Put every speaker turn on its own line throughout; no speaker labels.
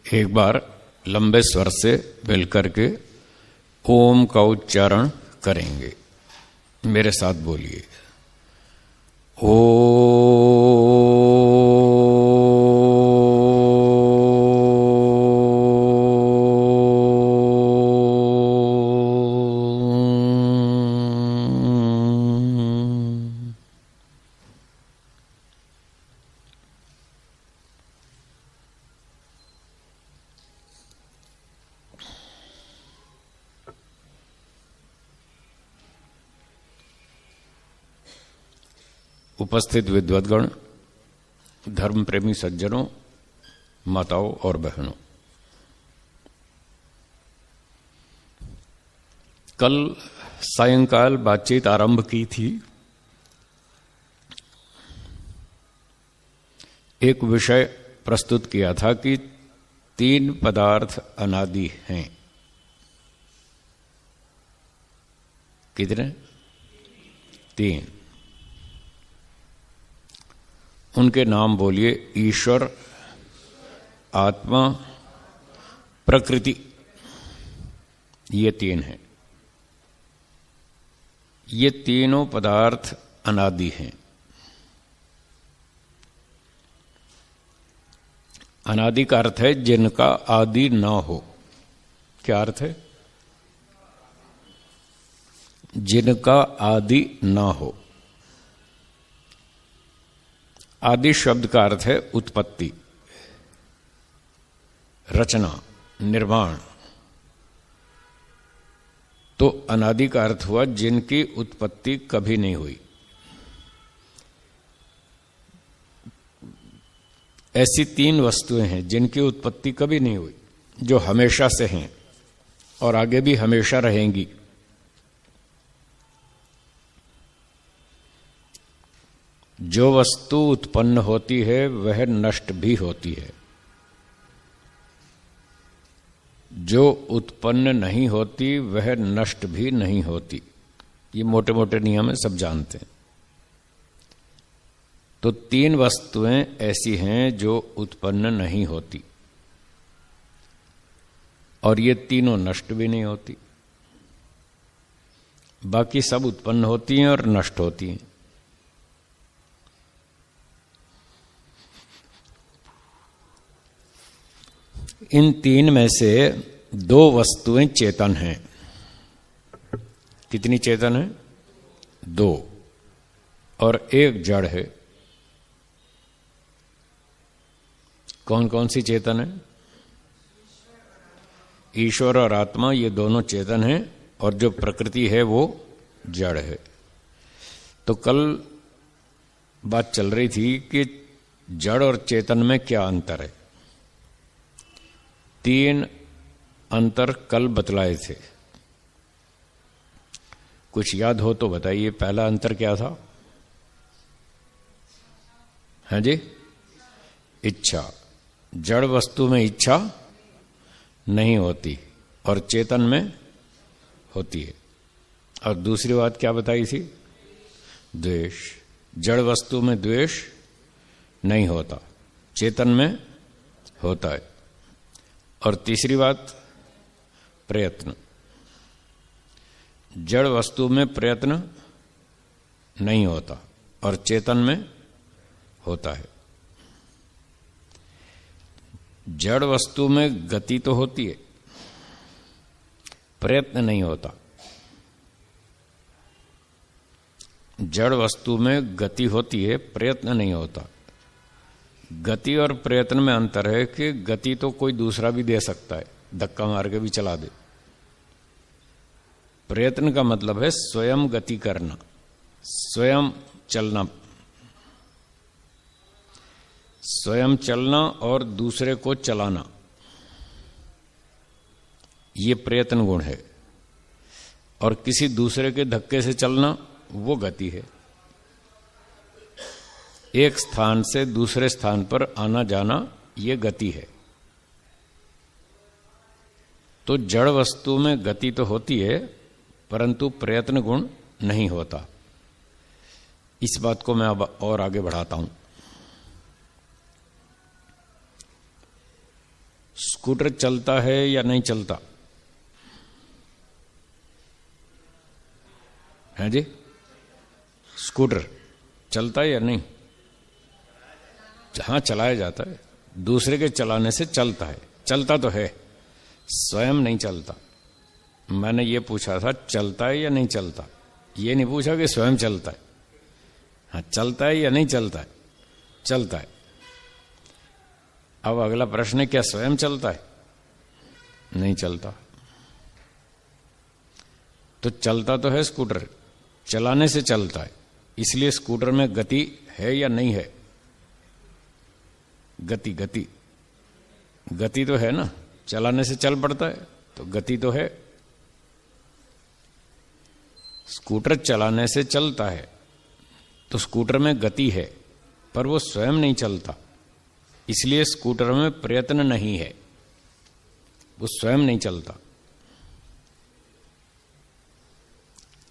एक बार लंबे स्वर से मिलकर के ओम का उच्चारण करेंगे। मेरे साथ बोलिए ओम। उपस्थित विद्वद्गण, धर्म प्रेमी सज्जनों, माताओं और बहनों, कल सायंकाल बातचीत आरंभ की थी। एक विषय प्रस्तुत किया था कि 3 पदार्थ अनादि हैं। कितने? 3। उनके नाम बोलिए। ईश्वर, आत्मा, प्रकृति। ये 3 हैं। ये तीनों पदार्थ अनादि हैं। अनादि का अर्थ है जिनका आदि ना हो। क्या अर्थ है? जिनका आदि ना हो। आदि शब्द का अर्थ है उत्पत्ति, रचना, निर्माण। तो अनादि का अर्थ हुआ जिनकी उत्पत्ति कभी नहीं हुई। ऐसी 3 वस्तुएं हैं जिनकी उत्पत्ति कभी नहीं हुई, जो हमेशा से हैं और आगे भी हमेशा रहेंगी। जो वस्तु उत्पन्न होती है वह नष्ट भी होती है। जो उत्पन्न नहीं होती वह नष्ट भी नहीं होती। ये मोटे मोटे नियम है, सब जानते हैं। तो 3 वस्तुएं ऐसी हैं जो उत्पन्न नहीं होती और ये तीनों नष्ट भी नहीं होती। बाकी सब उत्पन्न होती हैं और नष्ट होती हैं। इन 3 में से 2 वस्तुएं चेतन हैं। कितनी चेतन है? 2। और एक जड़ है। कौन कौन सी चेतन है? ईश्वर और आत्मा, ये दोनों चेतन हैं और जो प्रकृति है वो जड़ है। तो कल बात चल रही थी कि जड़ और चेतन में क्या अंतर है। 3 अंतर कल बतलाए थे। कुछ याद हो तो बताइए। पहला अंतर क्या था? हाँ जी, इच्छा। जड़ वस्तु में इच्छा नहीं होती और चेतन में होती है। और दूसरी बात क्या बताई थी? द्वेष। जड़ वस्तु में द्वेष नहीं होता, चेतन में होता है। और तीसरी बात, प्रयत्न। जड़ वस्तु में प्रयत्न नहीं होता और चेतन में होता है। जड़ वस्तु में गति तो होती है, प्रयत्न नहीं होता। जड़ वस्तु में गति होती है, प्रयत्न नहीं होता। गति और प्रयत्न में अंतर है कि गति तो कोई दूसरा भी दे सकता है, धक्का मार के भी चला दे। प्रयत्न का मतलब है स्वयं गति करना, स्वयं चलना। स्वयं चलना और दूसरे को चलाना, ये प्रयत्न गुण है। और किसी दूसरे के धक्के से चलना, वो गति है। एक स्थान से दूसरे स्थान पर आना जाना, ये गति है। तो जड़ वस्तु में गति तो होती है परंतु प्रयत्न गुण नहीं होता। इस बात को मैं अब और आगे बढ़ाता हूं। स्कूटर चलता है या नहीं चलता है जी? स्कूटर चलता है या नहीं? हाँ, चलाया जाता है, दूसरे के चलाने से चलता है। चलता तो है, स्वयं नहीं चलता। मैंने ये पूछा था चलता है या नहीं चलता, ये नहीं पूछा कि स्वयं चलता है। हाँ, चलता है या नहीं चलता है? चलता है। अब अगला प्रश्न है, क्या स्वयं चलता है? नहीं चलता। तो चलता तो है स्कूटर, चलाने से चलता है, इसलिए स्कूटर में गति है या नहीं है? गति गति गति तो है ना, चलाने से चल पड़ता है, तो गति तो है। स्कूटर चलाने से चलता है, तो स्कूटर में गति है, पर वो स्वयं नहीं चलता, इसलिए स्कूटर में प्रयत्न नहीं है, वो स्वयं नहीं चलता।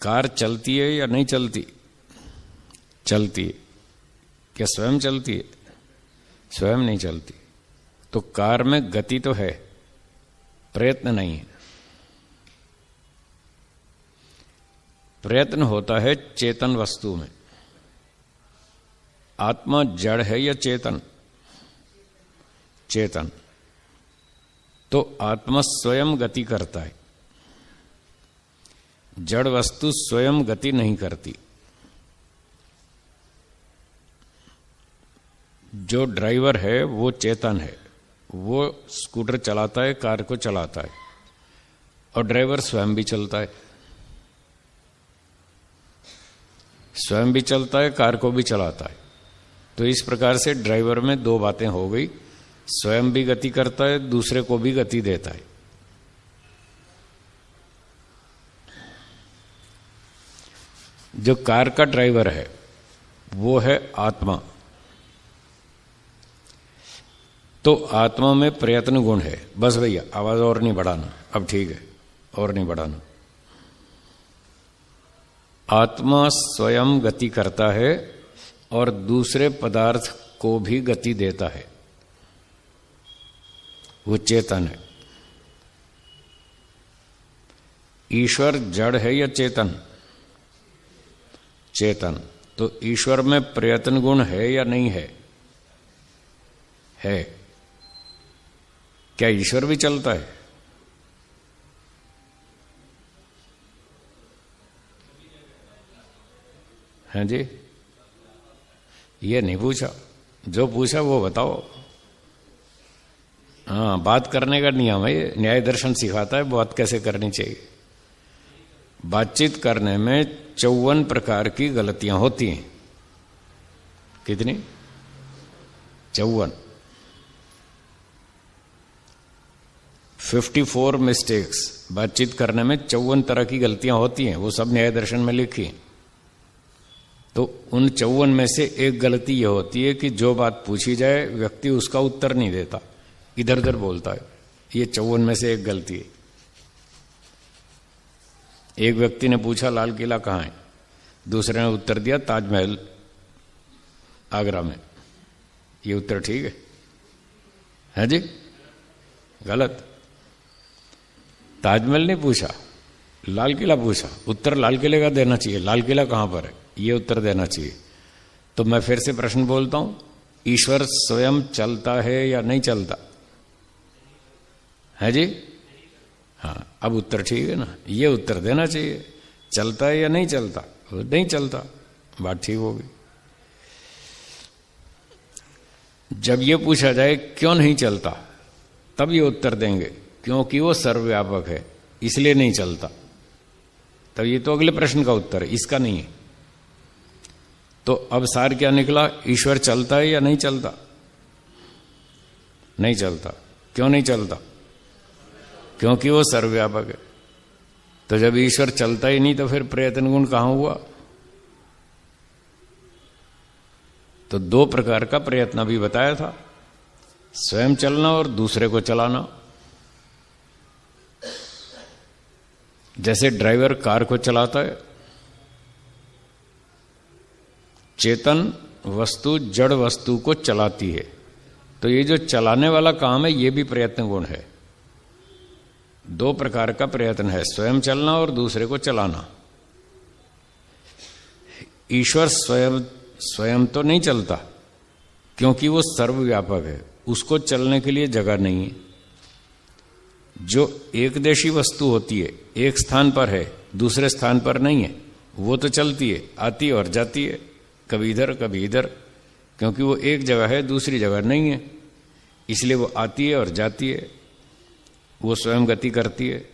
कार चलती है या नहीं चलती? चलती है। क्या स्वयं चलती है? स्वयं नहीं चलती। तो कार में गति तो है, प्रयत्न नहीं है। प्रयत्न होता है चेतन वस्तु में। आत्मा जड़ है या चेतन? चेतन। तो आत्मा स्वयं गति करता है, जड़ वस्तु स्वयं गति नहीं करती। जो ड्राइवर है वो चेतन है, वो स्कूटर चलाता है, कार को चलाता है, और ड्राइवर स्वयं भी चलता है। स्वयं भी चलता है, कार को भी चलाता है। तो इस प्रकार से ड्राइवर में दो बातें हो गई, स्वयं भी गति करता है, दूसरे को भी गति देता है। जो कार का ड्राइवर है वो है आत्मा। तो आत्मा में प्रयत्न गुण है। बस भैया, आवाज और नहीं बढ़ाना, अब ठीक है, और नहीं बढ़ाना। आत्मा स्वयं गति करता है और दूसरे पदार्थ को भी गति देता है, वो चेतन है। ईश्वर जड़ है या चेतन? चेतन। तो ईश्वर में प्रयत्न गुण है या नहीं है? है। क्या ईश्वर भी चलता है? हैं जी? ये नहीं पूछा, जो पूछा वो बताओ। हाँ, बात करने का नियम है, न्याय दर्शन सिखाता है बात कैसे करनी चाहिए। बातचीत करने में 54 प्रकार की गलतियां होती हैं। कितनी? 54। 54 मिस्टेक्स। बातचीत करने में 54 तरह की गलतियां होती हैं, वो सब न्याय दर्शन में लिखी हैं। तो उन 54 में से एक गलती यह होती है कि जो बात पूछी जाए व्यक्ति उसका उत्तर नहीं देता, इधर उधर बोलता है। ये 54 में से एक गलती है। एक व्यक्ति ने पूछा लाल किला कहाँ है, दूसरे ने उत्तर दिया ताजमहल आगरा में। ये उत्तर ठीक है जी? गलत। ताजमहल नहीं पूछा, लाल किला पूछा, उत्तर लाल किले का देना चाहिए। लाल किला कहां पर है, ये उत्तर देना चाहिए। तो मैं फिर से प्रश्न बोलता हूं, ईश्वर स्वयं चलता है या नहीं चलता है जी? हाँ, अब उत्तर ठीक है ना, ये उत्तर देना चाहिए। चलता है या नहीं चलता? नहीं चलता, बात ठीक होगी। जब ये पूछा जाए क्यों नहीं चलता, तब ये उत्तर देंगे क्योंकि वो सर्वव्यापक है इसलिए नहीं चलता। तब ये तो अगले प्रश्न का उत्तर है, इसका नहीं है। तो अब सार क्या निकला? ईश्वर चलता है या नहीं चलता? नहीं चलता। क्यों नहीं चलता? क्योंकि वो सर्वव्यापक है। तो जब ईश्वर चलता ही नहीं तो फिर प्रयत्न गुण कहां हुआ? तो दो प्रकार का प्रयत्न भी बताया था, स्वयं चलना और दूसरे को चलाना। जैसे ड्राइवर कार को चलाता है, चेतन वस्तु जड़ वस्तु को चलाती है, तो ये जो चलाने वाला काम है ये भी प्रयत्न गुण है। दो प्रकार का प्रयत्न है, स्वयं चलना और दूसरे को चलाना। ईश्वर स्वयं तो नहीं चलता क्योंकि वो सर्वव्यापक है, उसको चलने के लिए जगह नहीं है। जो एकदेशी वस्तु होती है, एक स्थान पर है दूसरे स्थान पर नहीं है, वो तो चलती है, आती है और जाती है, कभी इधर कभी इधर, क्योंकि वो एक जगह है दूसरी जगह नहीं है, इसलिए वो आती है और जाती है, वो स्वयं गति करती है।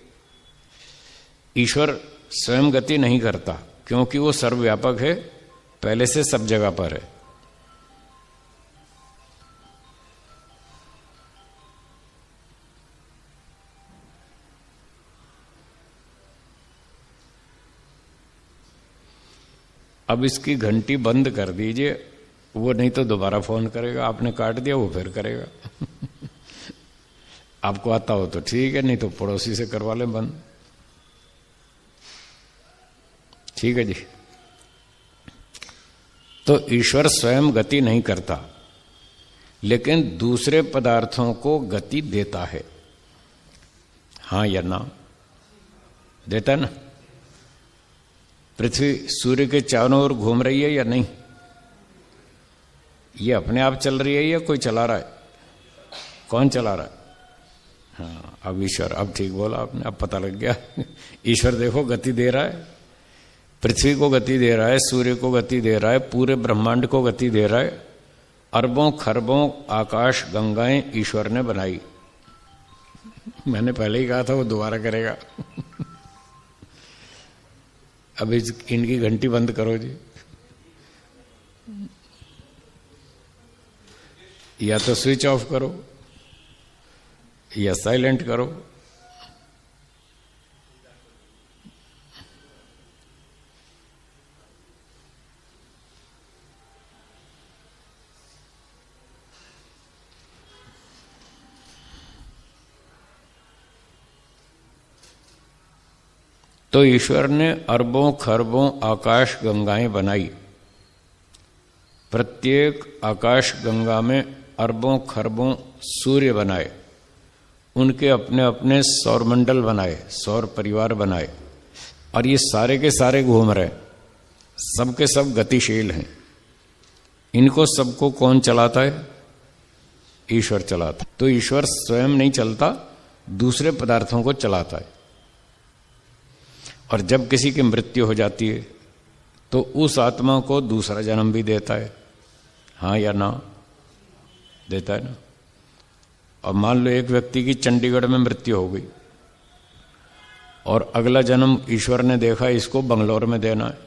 ईश्वर स्वयं गति नहीं करता क्योंकि वो सर्वव्यापक है, पहले से सब जगह पर है। अब इसकी घंटी बंद कर दीजिए, वो नहीं तो दोबारा फोन करेगा, आपने काट दिया वो फिर करेगा। आपको आता हो तो ठीक है, नहीं तो पड़ोसी से करवा लें बंद। ठीक है जी। तो ईश्वर स्वयं गति नहीं करता, लेकिन दूसरे पदार्थों को गति देता है। हाँ या ना? देता है ना? पृथ्वी सूर्य के चारों ओर घूम रही है या नहीं? ये अपने आप चल रही है या कोई चला रहा है? कौन चला रहा है? हाँ, अब ईश्वर। अब ठीक बोला आपने, अब पता लग गया। ईश्वर देखो गति दे रहा है, पृथ्वी को गति दे रहा है, सूर्य को गति दे रहा है, पूरे ब्रह्मांड को गति दे रहा है। अरबों खरबों आकाश गंगाएं ईश्वर ने बनाई। मैंने पहले ही कहा था वो दोबारा करेगा। अब इनकी घंटी बंद करो जी, या तो स्विच ऑफ करो या साइलेंट करो। तो ईश्वर ने अरबों खरबों आकाश गंगाएं बनाई। प्रत्येक आकाश गंगा में अरबों खरबों सूर्य बनाए, उनके अपने अपने सौरमंडल बनाए, सौर परिवार बनाए, और ये सारे के सारे घूम रहे, सबके सब गतिशील हैं। इनको सबको कौन चलाता है? ईश्वर चलाता है। तो ईश्वर स्वयं नहीं चलता, दूसरे पदार्थों को चलाता है। और जब किसी की मृत्यु हो जाती है तो उस आत्मा को दूसरा जन्म भी देता है। हाँ या ना? देता है ना? और मान लो एक व्यक्ति की चंडीगढ़ में मृत्यु हो गई और अगला जन्म ईश्वर ने देखा इसको बंगलौर में देना है,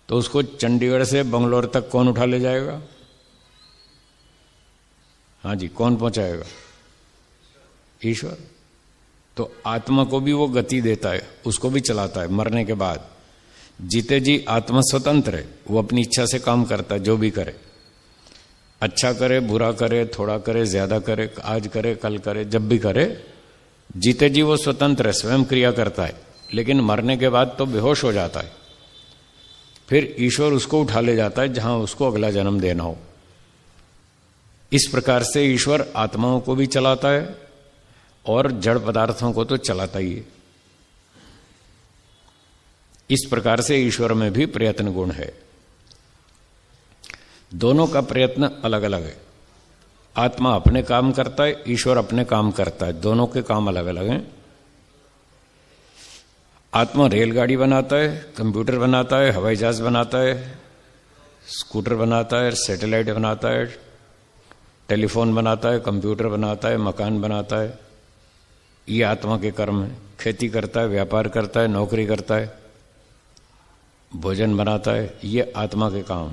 तो उसको चंडीगढ़ से बंगलौर तक कौन उठा ले जाएगा? हाँ जी, कौन पहुंचाएगा? ईश्वर। तो आत्मा को भी वो गति देता है, उसको भी चलाता है मरने के बाद। जीते जी आत्मा स्वतंत्र है, वो अपनी इच्छा से काम करता है, जो भी करे, अच्छा करे बुरा करे, थोड़ा करे ज्यादा करे, आज करे कल करे, जब भी करे, जीते जी वो स्वतंत्र है, स्वयं क्रिया करता है। लेकिन मरने के बाद तो बेहोश हो जाता है, फिर ईश्वर उसको उठा ले जाता है जहां उसको अगला जन्म देना हो। इस प्रकार से ईश्वर आत्माओं को भी चलाता है और जड़ पदार्थों को तो चलाता ही है। इस प्रकार से ईश्वर में भी प्रयत्न गुण है। दोनों का प्रयत्न अलग अलग है। आत्मा अपने काम करता है, ईश्वर अपने काम करता है, दोनों के काम अलग अलग हैं। आत्मा रेलगाड़ी बनाता है, कंप्यूटर बनाता है, हवाई जहाज बनाता है, स्कूटर बनाता है, सैटेलाइट बनाता है, टेलीफोन बनाता है, कंप्यूटर बनाता है, मकान बनाता है। ये आत्मा के कर्म है। खेती करता है, व्यापार करता है, नौकरी करता है, भोजन बनाता है, ये आत्मा के काम।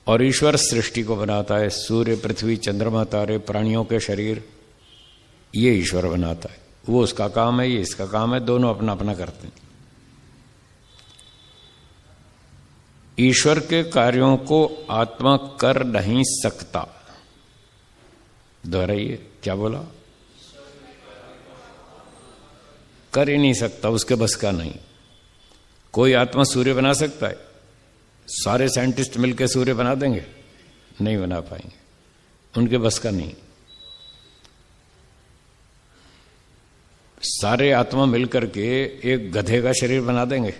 और ईश्वर सृष्टि को बनाता है, सूर्य पृथ्वी चंद्रमा तारे प्राणियों के शरीर, ये ईश्वर बनाता है। वो उसका काम है, ये इसका काम है, दोनों अपना अपना करते हैं। ईश्वर के कार्यों को आत्मा कर नहीं सकता। दोहराइए, क्या बोला? कर ही नहीं सकता, उसके बस का नहीं। कोई आत्मा सूर्य बना सकता है? सारे साइंटिस्ट मिलकर सूर्य बना देंगे? नहीं बना पाएंगे। उनके बस का नहीं। सारे आत्मा मिलकर के एक गधे का शरीर बना देंगे?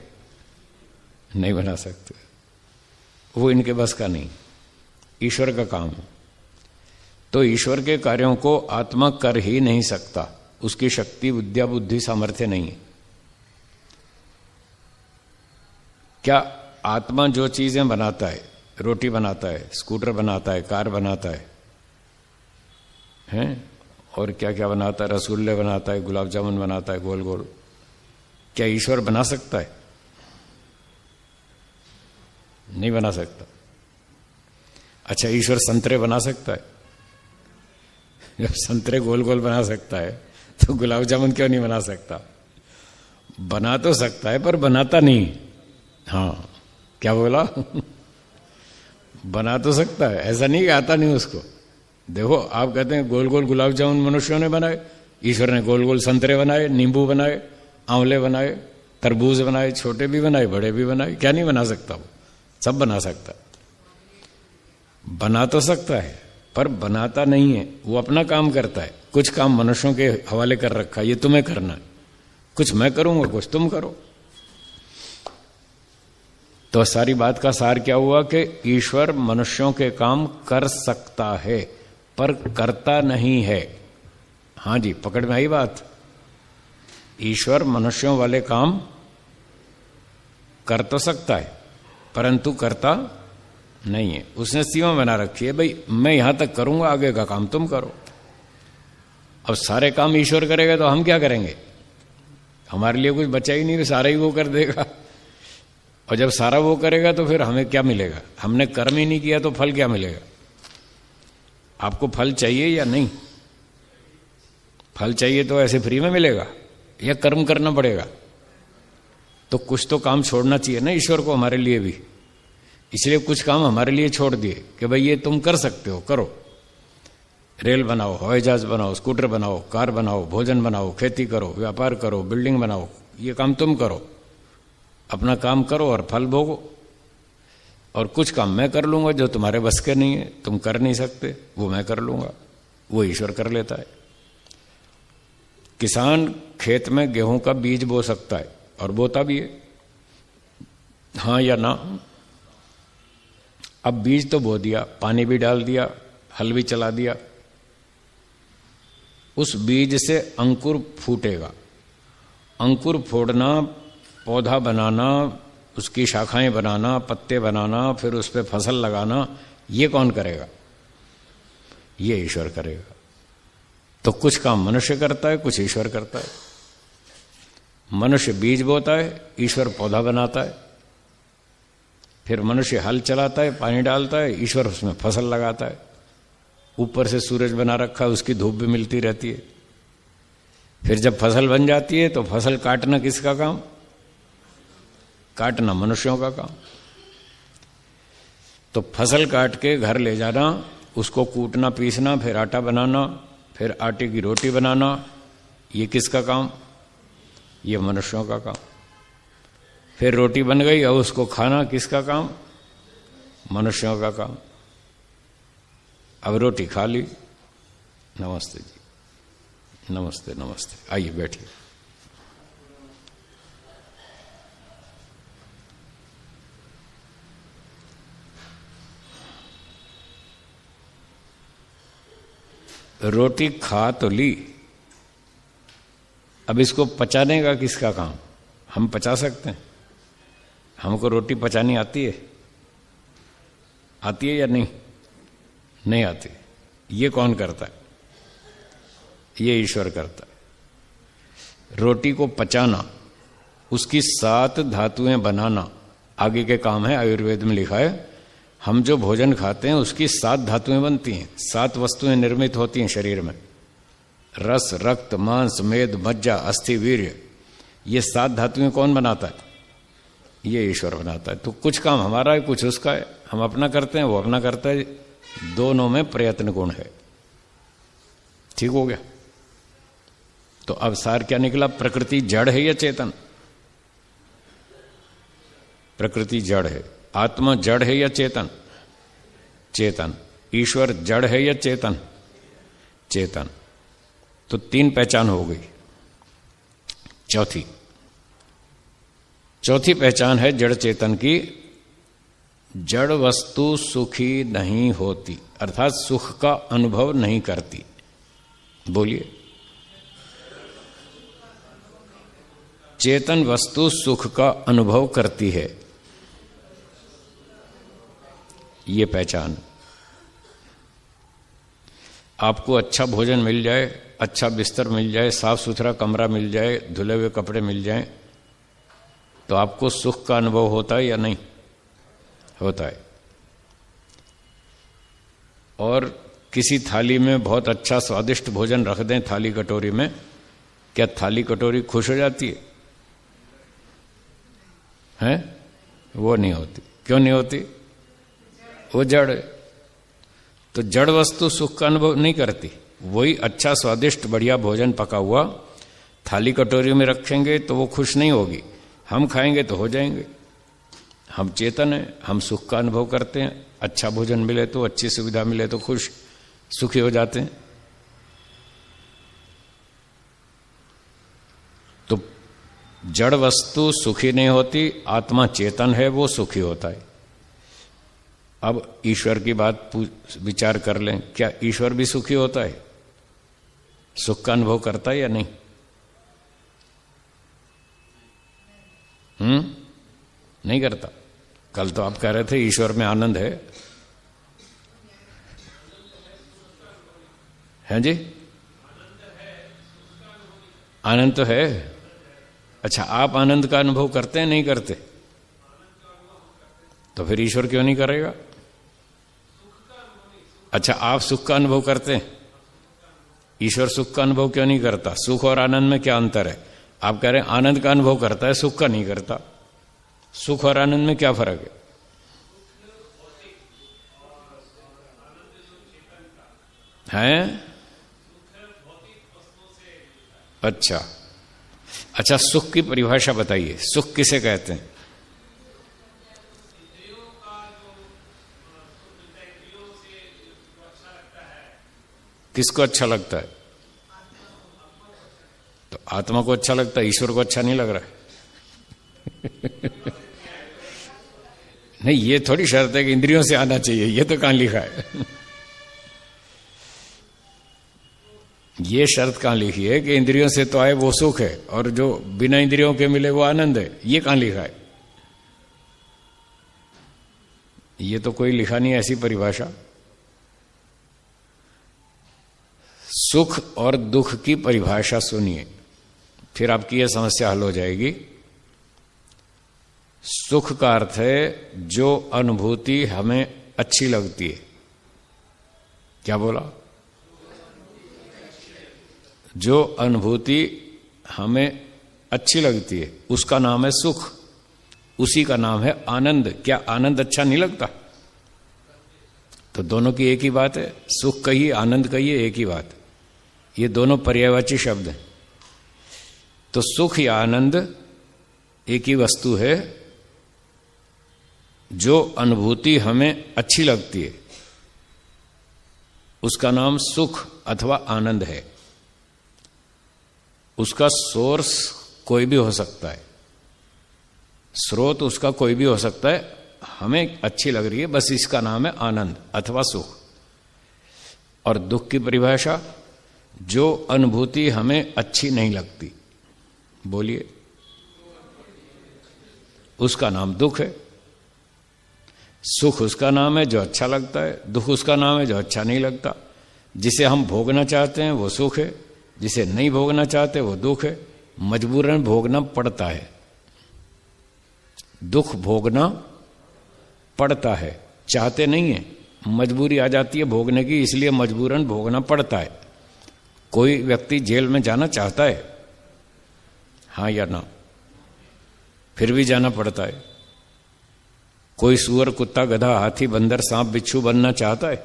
नहीं बना सकते, वो इनके बस का नहीं, ईश्वर का काम है। तो ईश्वर के कार्यों को आत्मा कर ही नहीं सकता, उसकी शक्ति, विद्या, बुद्धि, सामर्थ्य नहीं है। क्या आत्मा जो चीजें बनाता है, रोटी बनाता है, स्कूटर बनाता है, कार बनाता है, हैं? और क्या क्या बनाता है, रसगुल्ले बनाता है, गुलाब जामुन बनाता है गोल गोल, क्या ईश्वर बना सकता है? नहीं बना सकता। अच्छा, ईश्वर संतरे बना सकता है? जब संतरे गोल गोल बना सकता है तो गुलाब जामुन क्यों नहीं बना सकता? बना तो सकता है पर बनाता नहीं। हाँ, क्या बोला? बना तो सकता है, ऐसा नहीं कि आता नहीं उसको। देखो, आप कहते हैं गोल गोल गुलाब जामुन मनुष्यों ने बनाए, ईश्वर ने गोल गोल संतरे बनाए, नींबू बनाए, आंवले बनाए, तरबूज बनाए, छोटे भी बनाए, बड़े भी बनाए। क्या नहीं बना सकता? वो सब बना सकता है। बना तो सकता है पर बनाता नहीं है, वो अपना काम करता है। कुछ काम मनुष्यों के हवाले कर रखा है, ये तुम्हें करना है, कुछ मैं करूंगा, कुछ तुम करो। तो सारी बात का सार क्या हुआ कि ईश्वर मनुष्यों के काम कर सकता है पर करता नहीं है। हाँ जी, पकड़ में आई बात। ईश्वर मनुष्यों वाले काम कर तो सकता है परंतु करता नहीं है। उसने सीमा बना रखी है, भाई मैं यहां तक करूंगा, आगे का काम तुम करो। अब सारे काम ईश्वर करेगा तो हम क्या करेंगे? हमारे लिए कुछ बचा ही नहीं, सारा ही वो कर देगा। और जब सारा वो करेगा तो फिर हमें क्या मिलेगा? हमने कर्म ही नहीं किया तो फल क्या मिलेगा? आपको फल चाहिए या नहीं? फल चाहिए तो ऐसे फ्री में मिलेगा या कर्म करना पड़ेगा? तो कुछ तो काम छोड़ना चाहिए ना ईश्वर को हमारे लिए भी। इसलिए कुछ काम हमारे लिए छोड़ दिए कि भाई ये तुम कर सकते हो, करो। रेल बनाओ, हवाई जहाज बनाओ, स्कूटर बनाओ, कार बनाओ, भोजन बनाओ, खेती करो, व्यापार करो, बिल्डिंग बनाओ, ये काम तुम करो, अपना काम करो और फल भोगो। और कुछ काम मैं कर लूंगा जो तुम्हारे बस के नहीं है, तुम कर नहीं सकते, वो मैं कर लूंगा, वो ईश्वर कर लेता है। किसान खेत में गेहूं का बीज बो सकता है और बोता भी है, हाँ या ना? अब बीज तो बो दिया, पानी भी डाल दिया, हल भी चला दिया, उस बीज से अंकुर फूटेगा। अंकुर फोड़ना, पौधा बनाना, उसकी शाखाएं बनाना, पत्ते बनाना, फिर उस पर फसल लगाना, ये कौन करेगा? ये ईश्वर करेगा। तो कुछ काम मनुष्य करता है, कुछ ईश्वर करता है। मनुष्य बीज बोता है, ईश्वर पौधा बनाता है। फिर मनुष्य हल चलाता है, पानी डालता है, ईश्वर उसमें फसल लगाता है। ऊपर से सूरज बना रखा है, उसकी धूप भी मिलती रहती है। फिर जब फसल बन जाती है तो फसल काटना किसका काम? काटना मनुष्यों का काम। तो फसल काट के घर ले जाना, उसको कूटना, पीसना, फिर आटा बनाना, फिर आटे की रोटी बनाना, ये किसका काम? ये मनुष्यों का काम। फिर रोटी बन गई और उसको खाना किसका काम? मनुष्यों का काम। अब रोटी खा ली, नमस्ते जी, नमस्ते नमस्ते, आइए बैठिए। रोटी खा तो ली, अब इसको पचाने का किसका काम? हम पचा सकते हैं? हमको रोटी पचानी आती है? आती है या नहीं? नहीं आती। ये कौन करता है? ये ईश्वर करता है। रोटी को पचाना, उसकी 7 धातुएं बनाना आगे के काम है। आयुर्वेद में लिखा है हम जो भोजन खाते हैं उसकी 7 धातुएं बनती हैं, 7 वस्तुएं निर्मित होती हैं शरीर में। रस, रक्त, मांस, मेद, मज्जा, अस्थि, वीर्य, ये 7 धातुएं कौन बनाता है? ये ईश्वर बनाता है। तो कुछ काम हमारा है, कुछ उसका है। हम अपना करते हैं, वो अपना करता है। दोनों में प्रयत्न गुण है। ठीक हो गया? तो अब सार क्या निकला? प्रकृति जड़ है या चेतन? प्रकृति जड़ है। आत्मा जड़ है या चेतन? चेतन। ईश्वर जड़ है या चेतन? चेतन। तो 3 पहचान हो गई। चौथी पहचान है जड़ चेतन की, जड़ वस्तु सुखी नहीं होती, अर्थात सुख का अनुभव नहीं करती। बोलिए, चेतन वस्तु सुख का अनुभव करती है, ये पहचान। आपको अच्छा भोजन मिल जाए, अच्छा बिस्तर मिल जाए, साफ सुथरा कमरा मिल जाए, धुले हुए कपड़े मिल जाएं, तो आपको सुख का अनुभव होता है या नहीं? होता है। और किसी थाली में बहुत अच्छा स्वादिष्ट भोजन रख दें थाली कटोरी में, क्या थाली कटोरी खुश हो जाती है? हैं? वो नहीं होती। क्यों नहीं होती? वो जड़ है। तो जड़ वस्तु सुख का अनुभव नहीं करती। वही अच्छा स्वादिष्ट बढ़िया भोजन पका हुआ थाली कटोरी में रखेंगे तो वो खुश नहीं होगी, हम खाएंगे तो हो जाएंगे। हम चेतन हैं, हम सुख का अनुभव करते हैं। अच्छा भोजन मिले तो, अच्छी सुविधा मिले तो खुश सुखी हो जाते हैं। तो जड़ वस्तु सुखी नहीं होती, आत्मा चेतन है, वो सुखी होता है। अब ईश्वर की बात विचार कर लें, क्या ईश्वर भी सुखी होता है? सुख का अनुभव करता है या नहीं? नहीं करता। कल तो आप कह रहे थे ईश्वर में आनंद है। हैं जी? आनंद तो है। अच्छा, आप आनंद का अनुभव करते हैं नहीं करते? तो फिर ईश्वर क्यों नहीं करेगा? अच्छा, आप सुख का अनुभव करते हैं, ईश्वर सुख का अनुभव क्यों नहीं करता? सुख और आनंद में क्या अंतर है? आप कह रहे हैं आनंद का अनुभव करता है, सुख का नहीं करता। सुख और आनंद में क्या फर्क है? अच्छा, सुख की परिभाषा बताइए। सुख किसे कहते हैं? किसको अच्छा लगता है? तो आत्मा को अच्छा लगता है, ईश्वर को अच्छा नहीं लग रहा है। नहीं, ये थोड़ी शर्त है कि इंद्रियों से आना चाहिए, ये तो कहां लिखा है? ये शर्त कहां लिखी है कि इंद्रियों से तो आए वो सुख है और जो बिना इंद्रियों के मिले वो आनंद है? ये कहां लिखा है? ये तो कोई लिखा नहीं ऐसी परिभाषा। सुख और दुख की परिभाषा सुनिए, फिर आपकी यह समस्या हल हो जाएगी। सुख का अर्थ है जो अनुभूति हमें अच्छी लगती है। क्या बोला? जो अनुभूति हमें अच्छी लगती है उसका नाम है सुख, उसी का नाम है आनंद। क्या आनंद अच्छा नहीं लगता? तो दोनों की एक ही बात है। सुख कहिए, आनंद कहिए, एक ही बात। ये दोनों पर्यायवाची शब्द हैं। तो सुख या आनंद एक ही वस्तु है। जो अनुभूति हमें अच्छी लगती है उसका नाम सुख अथवा आनंद है। उसका सोर्स कोई भी हो सकता है, स्रोत उसका कोई भी हो सकता है। हमें अच्छी लग रही है, बस इसका नाम है आनंद अथवा सुख। और दुख की परिभाषा, जो अनुभूति हमें अच्छी नहीं लगती, बोलिए, उसका नाम दुख है। सुख उसका नाम है जो अच्छा लगता है, दुख उसका नाम है जो अच्छा नहीं लगता। जिसे हम भोगना चाहते हैं वो सुख है, जिसे नहीं भोगना चाहते वो दुख है। मजबूरन भोगना पड़ता है, दुख भोगना पड़ता है, चाहते नहीं है, मजबूरी आ जाती है भोगने की, इसलिए मजबूरन भोगना पड़ता है। कोई व्यक्ति जेल में जाना चाहता है, हाँ या ना? फिर भी जाना पड़ता है। कोई सुअर, कुत्ता, गधा, हाथी, बंदर, सांप, बिच्छू बनना चाहता है?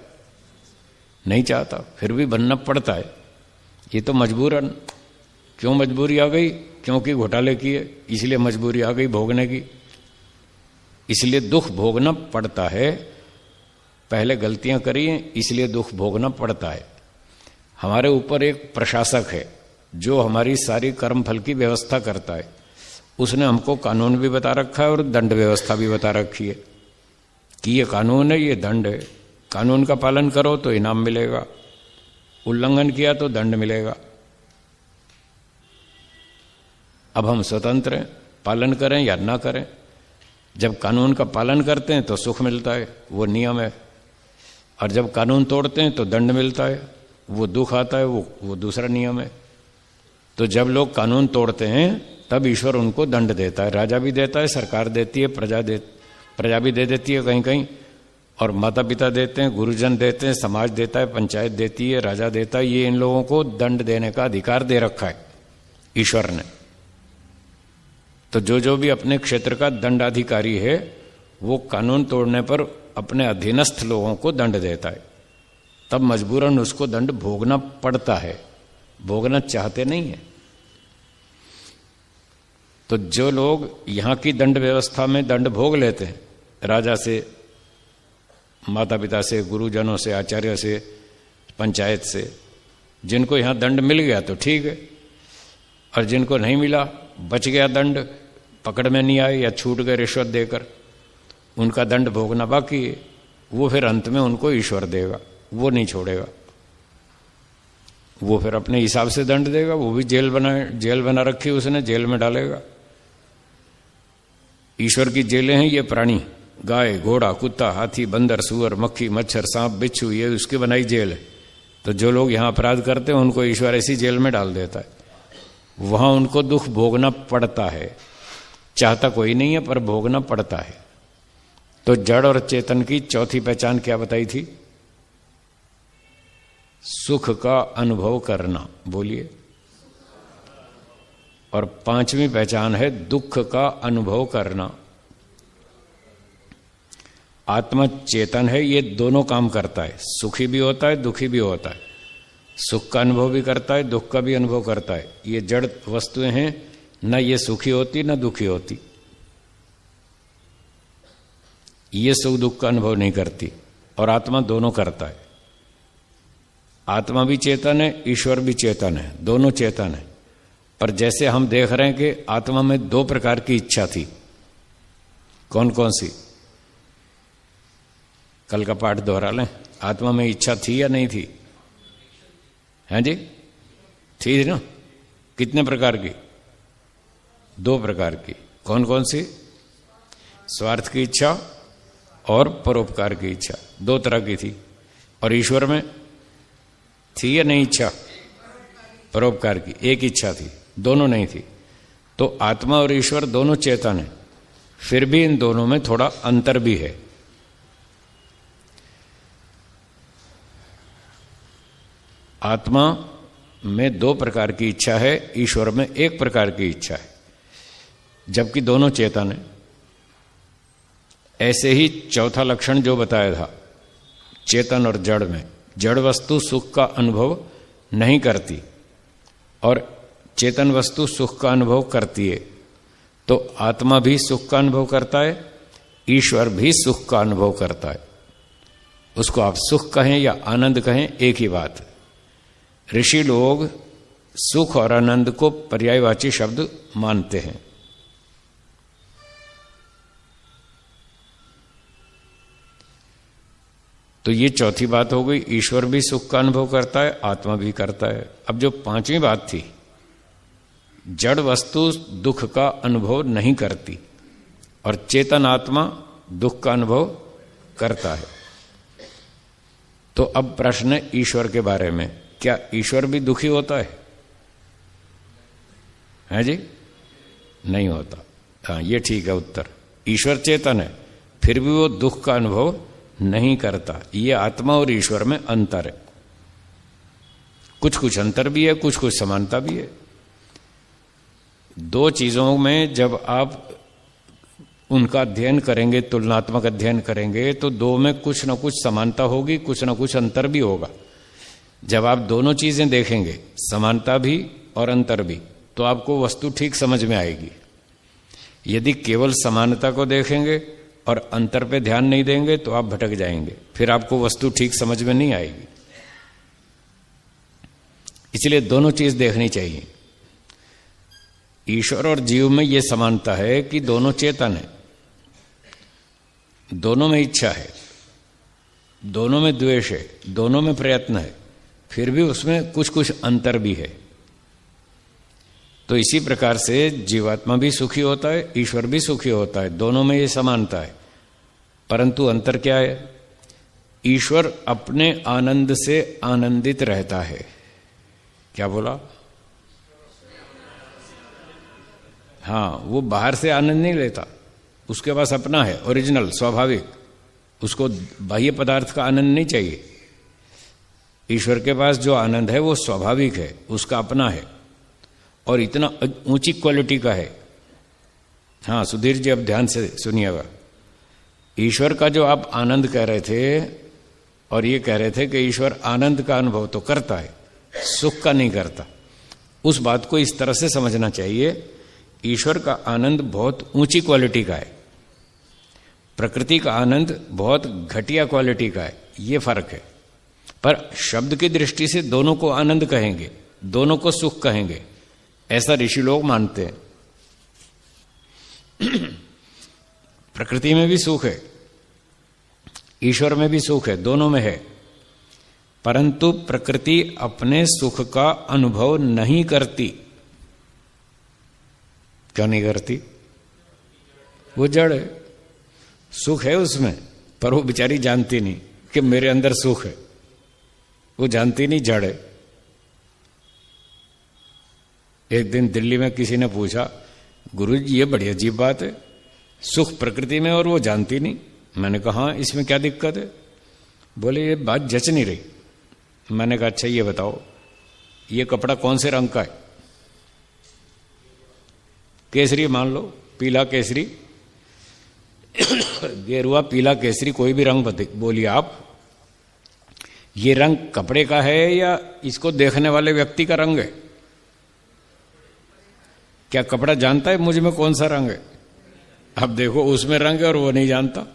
नहीं चाहता, फिर भी बनना पड़ता है। ये तो मजबूरन। क्यों मजबूरी आ गई? क्योंकि घोटाले किए, इसलिए मजबूरी आ गई भोगने की। इसलिए दुख भोगना पड़ता है। पहले गलतियां करी हैं, इसलिए दुख भोगना पड़ता है। हमारे ऊपर एक प्रशासक है जो हमारी सारी कर्म फल की व्यवस्था करता है। उसने हमको कानून भी बता रखा है और दंड व्यवस्था भी बता रखी है कि ये कानून है, ये दंड है। कानून का पालन करो तो इनाम मिलेगा, उल्लंघन किया तो दंड मिलेगा। अब हम स्वतंत्र हैं, पालन करें या ना करें। जब कानून का पालन करते हैं तो सुख मिलता है, वो नियम है, और जब कानून तोड़ते हैं तो दंड मिलता है, वो दुख आता है, वो दूसरा नियम है। तो जब लोग कानून तोड़ते हैं तब ईश्वर उनको दंड देता है। राजा भी देता है, सरकार देती है, प्रजा भी दे देती है कहीं कहीं, और माता पिता देते हैं, गुरुजन देते हैं, समाज देता है, पंचायत देती है, राजा देता है। ये इन लोगों को दंड देने का अधिकार दे रखा है ईश्वर ने। तो जो भी अपने क्षेत्र का दंडाधिकारी है वो कानून तोड़ने पर अपने अधीनस्थ लोगों को दंड देता है, तब मजबूरन उसको दंड भोगना पड़ता है, भोगना चाहते नहीं है। तो जो लोग यहां की दंड व्यवस्था में दंड भोग लेते हैं, राजा से, माता पिता से, गुरुजनों से, आचार्य से, पंचायत से, जिनको यहां दंड मिल गया तो ठीक है, और जिनको नहीं मिला, बच गया दंड, पकड़ में नहीं आए या छूट गए रिश्वत देकर, उनका दंड भोगना बाकी है। वो फिर अंत में उनको ईश्वर देगा, वो नहीं छोड़ेगा, वो फिर अपने हिसाब से दंड देगा। वो भी जेल बना रखी है उसने, जेल में डालेगा। ईश्वर की जेलें हैं ये प्राणी, गाय, घोड़ा, कुत्ता, हाथी, बंदर, सुअर, मक्खी, मच्छर, सांप, बिच्छू, ये उसकी बनाई जेल है। तो जो लोग यहां अपराध करते हैं उनको ईश्वर ऐसी जेल में डाल देता है, वहां उनको दुख भोगना पड़ता है। चाहता कोई नहीं है पर भोगना पड़ता है। तो जड़ और चेतन की चौथी पहचान क्या बताई थी? सुख का अनुभव करना, बोलिए। और पांचवी पहचान है दुख का अनुभव करना। आत्मा चेतन है, ये दोनों काम करता है, सुखी भी होता है, दुखी भी होता है, सुख का अनुभव भी करता है, दुख का भी अनुभव करता है। ये जड़ वस्तुएं हैं, न ये सुखी होती न दुखी होती, ये सुख दुख का अनुभव नहीं करती, और आत्मा दोनों करता है। आत्मा भी चेतन है, ईश्वर भी चेतन है, दोनों चेतन है। पर जैसे हम देख रहे हैं कि आत्मा में दो प्रकार की इच्छा थी। कौन कौन सी? कल का पाठ दोहरा लें। आत्मा में इच्छा थी या नहीं थी? हैं जी? थी ना? कितने प्रकार की? दो प्रकार की। कौन कौन सी? स्वार्थ की इच्छा और परोपकार की इच्छा, दो तरह की थी। और ईश्वर में थी या नहीं इच्छा? परोपकार की एक इच्छा थी, दोनों नहीं थी। तो आत्मा और ईश्वर दोनों चेतन है, फिर भी इन दोनों में थोड़ा अंतर भी है। आत्मा में दो प्रकार की इच्छा है, ईश्वर में एक प्रकार की इच्छा है, जबकि दोनों चेतन है। ऐसे ही चौथा लक्षण जो बताया था, चेतन और जड़ में, जड़ वस्तु सुख का अनुभव नहीं करती और चेतन वस्तु सुख का अनुभव करती है। तो आत्मा भी सुख का अनुभव करता है, ईश्वर भी सुख का अनुभव करता है। उसको आप सुख कहें या आनंद कहें, एक ही बात है। ऋषि लोग सुख और आनंद को पर्यायवाची शब्द मानते हैं। तो ये चौथी बात हो गई, ईश्वर भी सुख का अनुभव करता है, आत्मा भी करता है। अब जो पांचवी बात थी, जड़ वस्तु दुख का अनुभव नहीं करती और चेतन आत्मा दुख का अनुभव करता है। तो अब प्रश्न है ईश्वर के बारे में, क्या ईश्वर भी दुखी होता है जी? नहीं होता। हाँ, ये ठीक है उत्तर। ईश्वर चेतन है, फिर भी वो दुख का अनुभव नहीं करता। ये आत्मा और ईश्वर में अंतर है। कुछ कुछ अंतर भी है, कुछ कुछ समानता भी है। दो चीजों में जब आप उनका अध्ययन करेंगे, तुलनात्मक अध्ययन करेंगे, तो दो में कुछ ना कुछ समानता होगी, कुछ ना कुछ अंतर भी होगा। जब आप दोनों चीजें देखेंगे, समानता भी और अंतर भी, तो आपको वस्तु ठीक समझ में आएगी। यदि केवल समानता को देखेंगे और अंतर पे ध्यान नहीं देंगे तो आप भटक जाएंगे, फिर आपको वस्तु ठीक समझ में नहीं आएगी। इसलिए दोनों चीज देखनी चाहिए। ईश्वर और जीव में यह समानता है कि दोनों चेतन है, दोनों में इच्छा है, दोनों में द्वेष है, दोनों में प्रयत्न है, फिर भी उसमें कुछ कुछ अंतर भी है। तो इसी प्रकार से जीवात्मा भी सुखी होता है, ईश्वर भी सुखी होता है, दोनों में ये समानता है। परंतु अंतर क्या है? ईश्वर अपने आनंद से आनंदित रहता है। क्या बोला? हाँ, वो बाहर से आनंद नहीं लेता, उसके पास अपना है, ओरिजिनल, स्वाभाविक। उसको बाह्य पदार्थ का आनंद नहीं चाहिए। ईश्वर के पास जो आनंद है वो स्वाभाविक है, उसका अपना है और इतना ऊंची क्वालिटी का है। हाँ सुधीर जी, अब ध्यान से सुनिएगा। ईश्वर का जो आप आनंद कह रहे थे और ये कह रहे थे कि ईश्वर आनंद का अनुभव तो करता है, सुख का नहीं करता, उस बात को इस तरह से समझना चाहिए। ईश्वर का आनंद बहुत ऊंची क्वालिटी का है, प्रकृति का आनंद बहुत घटिया क्वालिटी का है, ये फर्क है। पर शब्द की दृष्टि से दोनों को आनंद कहेंगे, दोनों को सुख कहेंगे, ऐसा ऋषि लोग मानते हैं। प्रकृति में भी सुख है, ईश्वर में भी सुख है, दोनों में है, परंतु प्रकृति अपने सुख का अनुभव नहीं करती। क्यों नहीं करती? वो जड़ है, सुख है उसमें, पर वो बेचारी जानती नहीं कि मेरे अंदर सुख है, वो जानती नहीं, जड़ है। एक दिन दिल्ली में किसी ने पूछा, गुरुजी ये बड़ी अजीब बात है, सुख प्रकृति में और वो जानती नहीं। मैंने कहा हाँ, इसमें क्या दिक्कत है? बोले ये बात जच नहीं रही। मैंने कहा अच्छा ये बताओ, ये कपड़ा कौन से रंग का है? केसरी मान लो, पीला केसरी, गेरुआ, पीला, केसरी, कोई भी रंग बोलिए आप। ये रंग कपड़े का है या इसको देखने वाले व्यक्ति का रंग है? क्या कपड़ा जानता है मुझ में कौन सा रंग है? अब देखो, उसमें रंग है और वो नहीं जानता।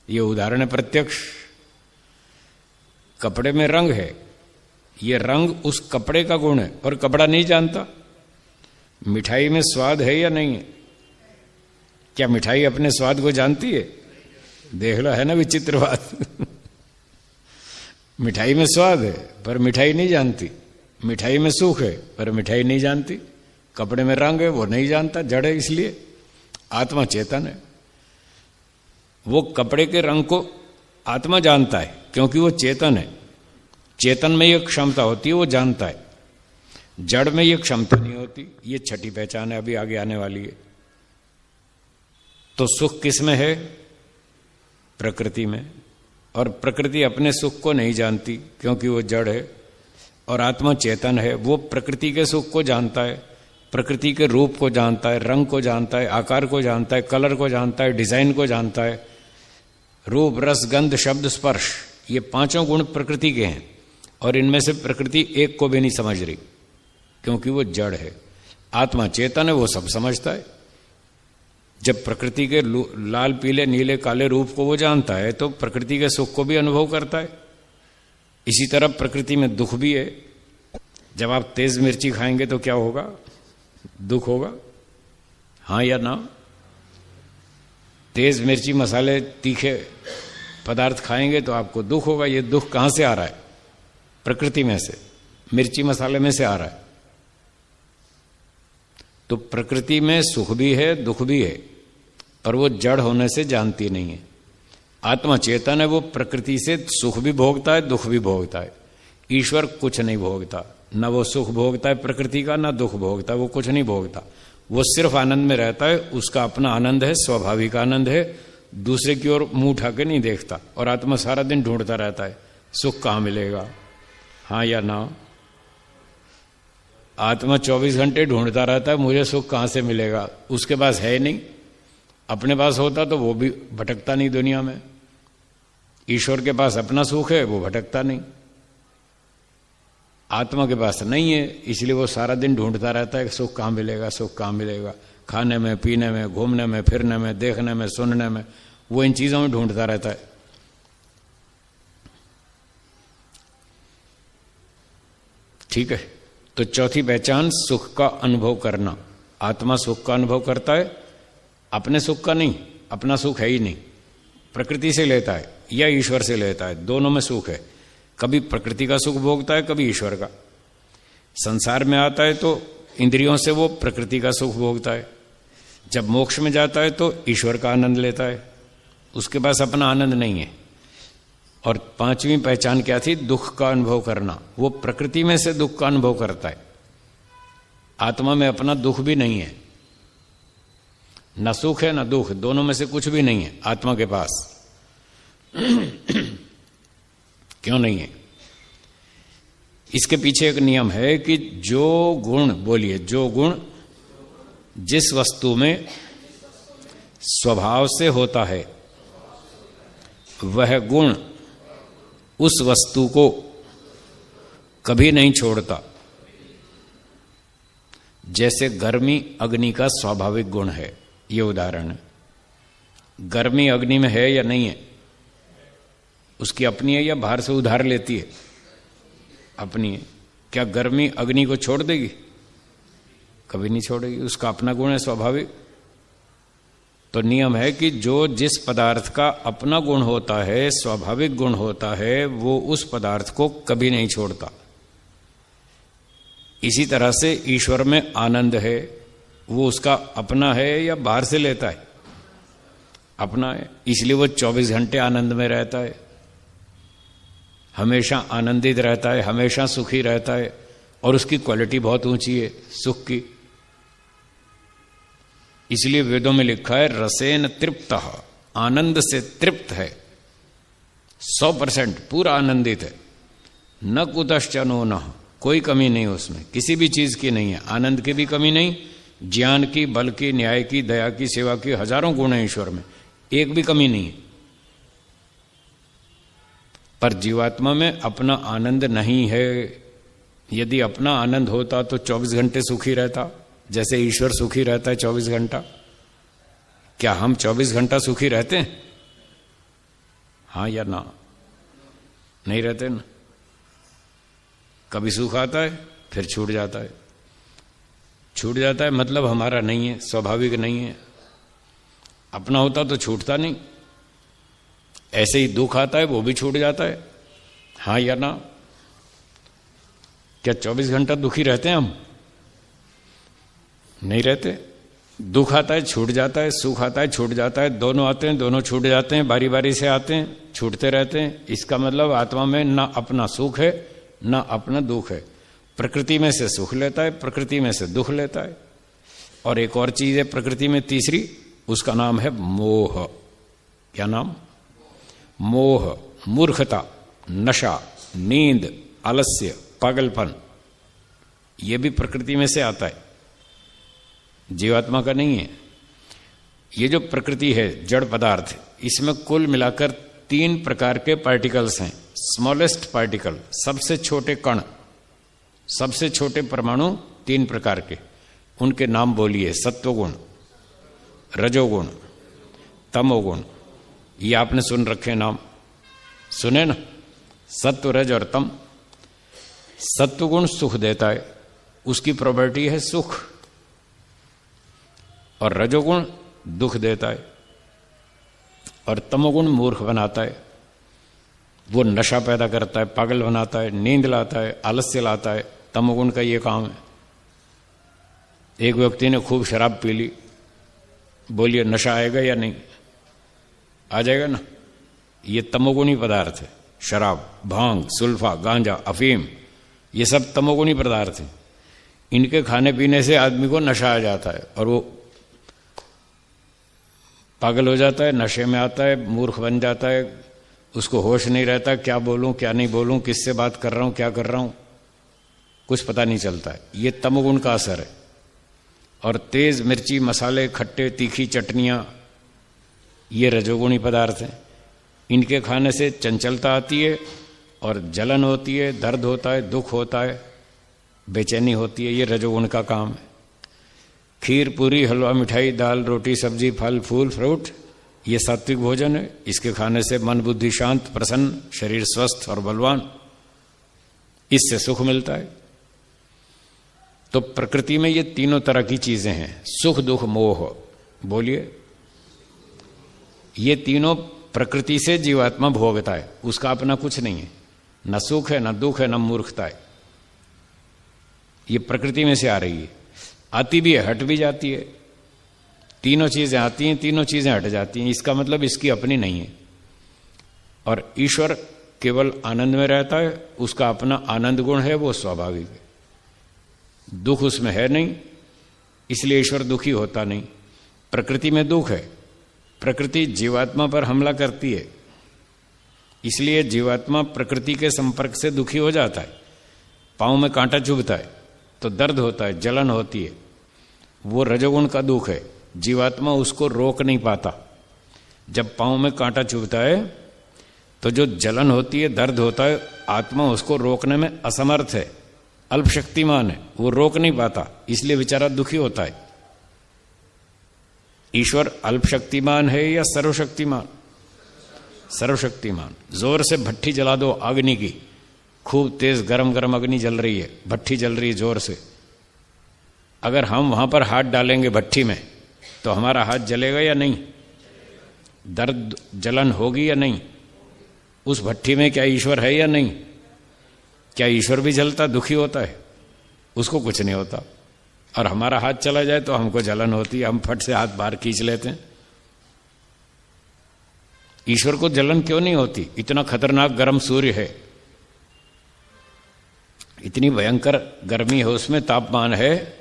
ये उदाहरण है प्रत्यक्ष। कपड़े में रंग है, ये रंग उस कपड़े का गुण है और कपड़ा नहीं जानता। मिठाई में स्वाद है या नहीं है? क्या मिठाई अपने स्वाद को जानती है? देख लो, है ना विचित्र बात। मिठाई में स्वाद है पर मिठाई नहीं जानती, मिठाई में सुख है पर मिठाई नहीं जानती, कपड़े में रंग है वो नहीं जानता, जड़ है। इसलिए आत्मा चेतन है, वो कपड़े के रंग को आत्मा जानता है क्योंकि वो चेतन है। चेतन में ये क्षमता होती है, वो जानता है। जड़ में ये क्षमता नहीं होती। ये छठी पहचान है, अभी आगे आने वाली है। तो सुख किस में है? प्रकृति में। और प्रकृति अपने सुख को नहीं जानती क्योंकि वो जड़ है, और आत्मा चेतन है, वो प्रकृति के सुख को जानता है, प्रकृति के रूप को जानता है, रंग को जानता है, आकार को जानता है, कलर को जानता है, डिजाइन को जानता है। रूप, रस, गंध, शब्द, स्पर्श, ये पांचों गुण प्रकृति के हैं और इनमें से प्रकृति एक को भी नहीं समझ रही क्योंकि वो जड़ है। आत्मा चेतन है, वो सब समझता है। जब प्रकृति के लाल, पीले, नीले, काले रूप को वो जानता है तो प्रकृति के सुख को भी अनुभव करता है। इसी तरह प्रकृति में दुख भी है। जब आप तेज मिर्ची खाएंगे तो क्या होगा? दुख होगा, हाँ या ना? तेज मिर्ची, मसाले, तीखे पदार्थ खाएंगे तो आपको दुख होगा। ये दुख कहां से आ रहा है? प्रकृति में से, मिर्ची मसाले में से आ रहा है। तो प्रकृति में सुख भी है, दुख भी है, पर वो जड़ होने से जानती नहीं है। आत्मा चेतन है, वो प्रकृति से सुख भी भोगता है, दुख भी भोगता है। ईश्वर कुछ नहीं भोगता, न वो सुख भोगता है प्रकृति का, न दुख भोगता है, वो कुछ नहीं भोगता। वो सिर्फ आनंद में रहता है, उसका अपना आनंद है, स्वाभाविक आनंद है, दूसरे की ओर मुंह उठा के नहीं देखता। और आत्मा सारा दिन ढूंढता रहता है सुख कहां मिलेगा, हाँ या ना? आत्मा 24 घंटे ढूंढता रहता है मुझे सुख कहां से मिलेगा। उसके पास है नहीं, अपने पास होता तो वो भी भटकता नहीं दुनिया में। ईश्वर के पास अपना सुख है, वो भटकता नहीं। आत्मा के पास नहीं है, इसलिए वो सारा दिन ढूंढता रहता है सुख कहां मिलेगा, सुख कहां मिलेगा। खाने में, पीने में, घूमने में, फिरने में, देखने में, सुनने में, वो इन चीजों में ढूंढता रहता है। ठीक है, तो चौथी पहचान सुख का अनुभव करना। आत्मा सुख का अनुभव करता है, अपने सुख का नहीं, अपना सुख है ही नहीं, प्रकृति से लेता है या ईश्वर से लेता है, दोनों में सुख है। कभी प्रकृति का सुख भोगता है, कभी ईश्वर का। संसार में आता है तो इंद्रियों से वो प्रकृति का सुख भोगता है, जब मोक्ष में जाता है तो ईश्वर का आनंद लेता है, उसके पास अपना आनंद नहीं है। और पांचवी पहचान क्या थी? दुख का अनुभव करना। वो प्रकृति में से दुख का अनुभव करता है, आत्मा में अपना दुख भी नहीं है, न सुख है न दुख, दोनों में से कुछ भी नहीं है आत्मा के पास। क्यों नहीं है? इसके पीछे एक नियम है कि जो गुण, बोलिए, जो गुण जिस वस्तु में स्वभाव से होता है वह गुण उस वस्तु को कभी नहीं छोड़ता। जैसे गर्मी अग्नि का स्वाभाविक गुण है, ये उदाहरण है। गर्मी अग्नि में है या नहीं है? उसकी अपनी है या बाहर से उधार लेती है? अपनी है। क्या गर्मी अग्नि को छोड़ देगी? कभी नहीं छोड़ेगी, उसका अपना गुण है स्वाभाविक। तो नियम है कि जो जिस पदार्थ का अपना गुण होता है, स्वाभाविक गुण होता है, वो उस पदार्थ को कभी नहीं छोड़ता। इसी तरह से ईश्वर में आनंद है, वो उसका अपना है या बाहर से लेता है? अपना है, इसलिए वो 24 घंटे आनंद में रहता है, हमेशा आनंदित रहता है, हमेशा सुखी रहता है, और उसकी क्वालिटी बहुत ऊंची है सुख की। इसलिए वेदों में लिखा है रसेन तृप्तः, आनंद से तृप्त है, 100% पूरा आनंदित है। न कुतश्चनो न, कोई कमी नहीं उसमें, किसी भी चीज की नहीं है, आनंद की भी कमी नहीं, ज्ञान की, बल की, न्याय की, दया की, सेवा की, हजारों गुण है ईश्वर में, एक भी कमी नहीं है। पर जीवात्मा में अपना आनंद नहीं है। यदि अपना आनंद होता तो 24 घंटे सुखी रहता, जैसे ईश्वर सुखी रहता है 24 घंटा। क्या हम 24 घंटा सुखी रहते हैं? हाँ या ना? नहीं रहते ना। कभी सुख आता है, फिर छूट जाता है। छूट जाता है मतलब हमारा नहीं है, स्वाभाविक नहीं है। अपना होता तो छूटता नहीं। ऐसे ही दुख आता है, वो भी छूट जाता है। हाँ या ना? क्या 24 घंटा दुखी रहते हैं हम? नहीं रहते। दुख आता है, छूट जाता है, सुख आता है, छूट जाता है, दोनों आते हैं, दोनों छूट जाते हैं, बारी बारी से आते हैं, छूटते रहते हैं। इसका मतलब आत्मा में ना अपना सुख है ना अपना दुख है। प्रकृति में से सुख लेता है, प्रकृति में से दुख लेता है। और एक और चीज है प्रकृति में तीसरी, उसका नाम है मोह। क्या नाम? मोह, मूर्खता, नशा, नींद, आलस्य, पागलपन, यह भी प्रकृति में से आता है, जीवात्मा का नहीं है। ये जो प्रकृति है, जड़ पदार्थ, इसमें कुल मिलाकर 3 प्रकार के पार्टिकल्स हैं। स्मॉलेस्ट पार्टिकल, सबसे छोटे कण, सबसे छोटे परमाणु 3 प्रकार के। उनके नाम बोलिए। सत्वगुण, रजोगुण, तमोगुण। ये आपने सुन रखे नाम, सुने ना? सत्व, रज और तम। सत्वगुण सुख देता है, उसकी प्रॉपर्टी है सुख। और रजोगुण दुख देता है, और तमोगुण मूर्ख बनाता है। वो नशा पैदा करता है, पागल बनाता है, नींद लाता है, आलस्य लाता है। तमोगुण का ये काम है। एक व्यक्ति ने खूब शराब पी ली, बोलिए नशा आएगा या नहीं? आ जाएगा ना। ये तमोगुणी पदार्थ है। शराब, भांग, सुल्फा, गांजा, अफीम, ये सब तमोगुणी पदार्थ हैं। इनके खाने पीने से आदमी को नशा आ जाता है और वो पागल हो जाता है, नशे में आता है, मूर्ख बन जाता है, उसको होश नहीं रहता, क्या बोलूं क्या नहीं बोलूं, किससे बात कर रहा हूं क्या कर रहा हूं, कुछ पता नहीं चलता है। ये तमोगुण का असर है। और तेज मिर्ची, मसाले, खट्टे तीखी चटनियां, ये रजोगुणी पदार्थ हैं। इनके खाने से चंचलता आती है और जलन होती है, दर्द होता है, दुख होता है, बेचैनी होती है। ये रजोगुण का काम है। खीर, पूरी, हलवा, मिठाई, दाल, रोटी, सब्जी, फल, फूल, फ्रूट, ये सात्विक भोजन है, इसके खाने से मन बुद्धि शांत, प्रसन्न, शरीर स्वस्थ और बलवान, इससे सुख मिलता है। तो प्रकृति में ये तीनों तरह की चीजें हैं, सुख दुख मोह। बोलिए, ये तीनों प्रकृति से जीवात्मा भोगता है, उसका अपना कुछ नहीं है, न सुख है, न दुख है, न मूर्खता है। ये प्रकृति में से आ रही है, आती भी है, हट भी जाती है। तीनों चीजें आती हैं, तीनों चीजें हट जाती हैं, इसका मतलब इसकी अपनी नहीं है। और ईश्वर केवल आनंद में रहता है, उसका अपना आनंद गुण है, वो स्वाभाविक है। दुख उसमें है नहीं, इसलिए ईश्वर दुखी होता नहीं। प्रकृति में दुख है, प्रकृति जीवात्मा पर हमला करती है, इसलिए जीवात्मा प्रकृति के संपर्क से दुखी हो जाता है। पांव में कांटा चुभता है तो दर्द होता है, जलन होती है, वो रजोगुण का दुख है, जीवात्मा उसको रोक नहीं पाता। जब पांव में कांटा चुभता है तो जो जलन होती है, दर्द होता है, आत्मा उसको रोकने में असमर्थ है, अल्पशक्तिमान है, वो रोक नहीं पाता, इसलिए बेचारा दुखी होता है। ईश्वर अल्पशक्तिमान है या सर्वशक्तिमान? सर्वशक्तिमान। जोर से भट्ठी जला दो अग्नि की, खूब तेज गरम गरम अग्नि जल रही है, भट्ठी जल रही है जोर से, अगर हम वहां पर हाथ डालेंगे भट्ठी में तो हमारा हाथ जलेगा या नहीं? दर्द जलन होगी या नहीं? उस भट्ठी में क्या ईश्वर है या नहीं? क्या ईश्वर भी जलता, दुखी होता है? उसको कुछ नहीं होता। और हमारा हाथ चला जाए तो हमको जलन होती है, हम फट से हाथ बाहर खींच लेते हैं। ईश्वर को जलन क्यों नहीं होती? इतना खतरनाक गर्म सूर्य है, इतनी भयंकर गर्मी है, उसमें तापमान है।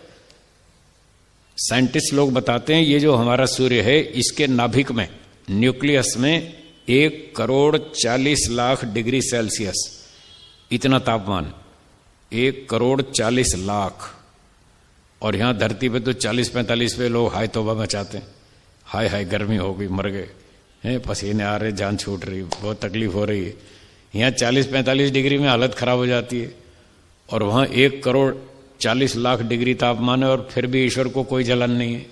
साइंटिस्ट लोग बताते हैं ये जो हमारा सूर्य है, इसके नाभिक में, न्यूक्लियस में 1,40,40,00,000 डिग्री सेल्सियस इतना तापमान, 1,40,40,00,000। और यहां धरती पे तो 40-45 पे लोग हाय तौबा मचाते हैं, हाय हाय गर्मी हो गई, मर गए हैं, पसीने आ रहे, जान छूट रही, बहुत तकलीफ हो रही है। यहाँ 40-45 डिग्री में हालत खराब हो जाती है, और वहां 1,40,00,000 डिग्री तापमान है, और फिर भी ईश्वर को कोई जलन नहीं है।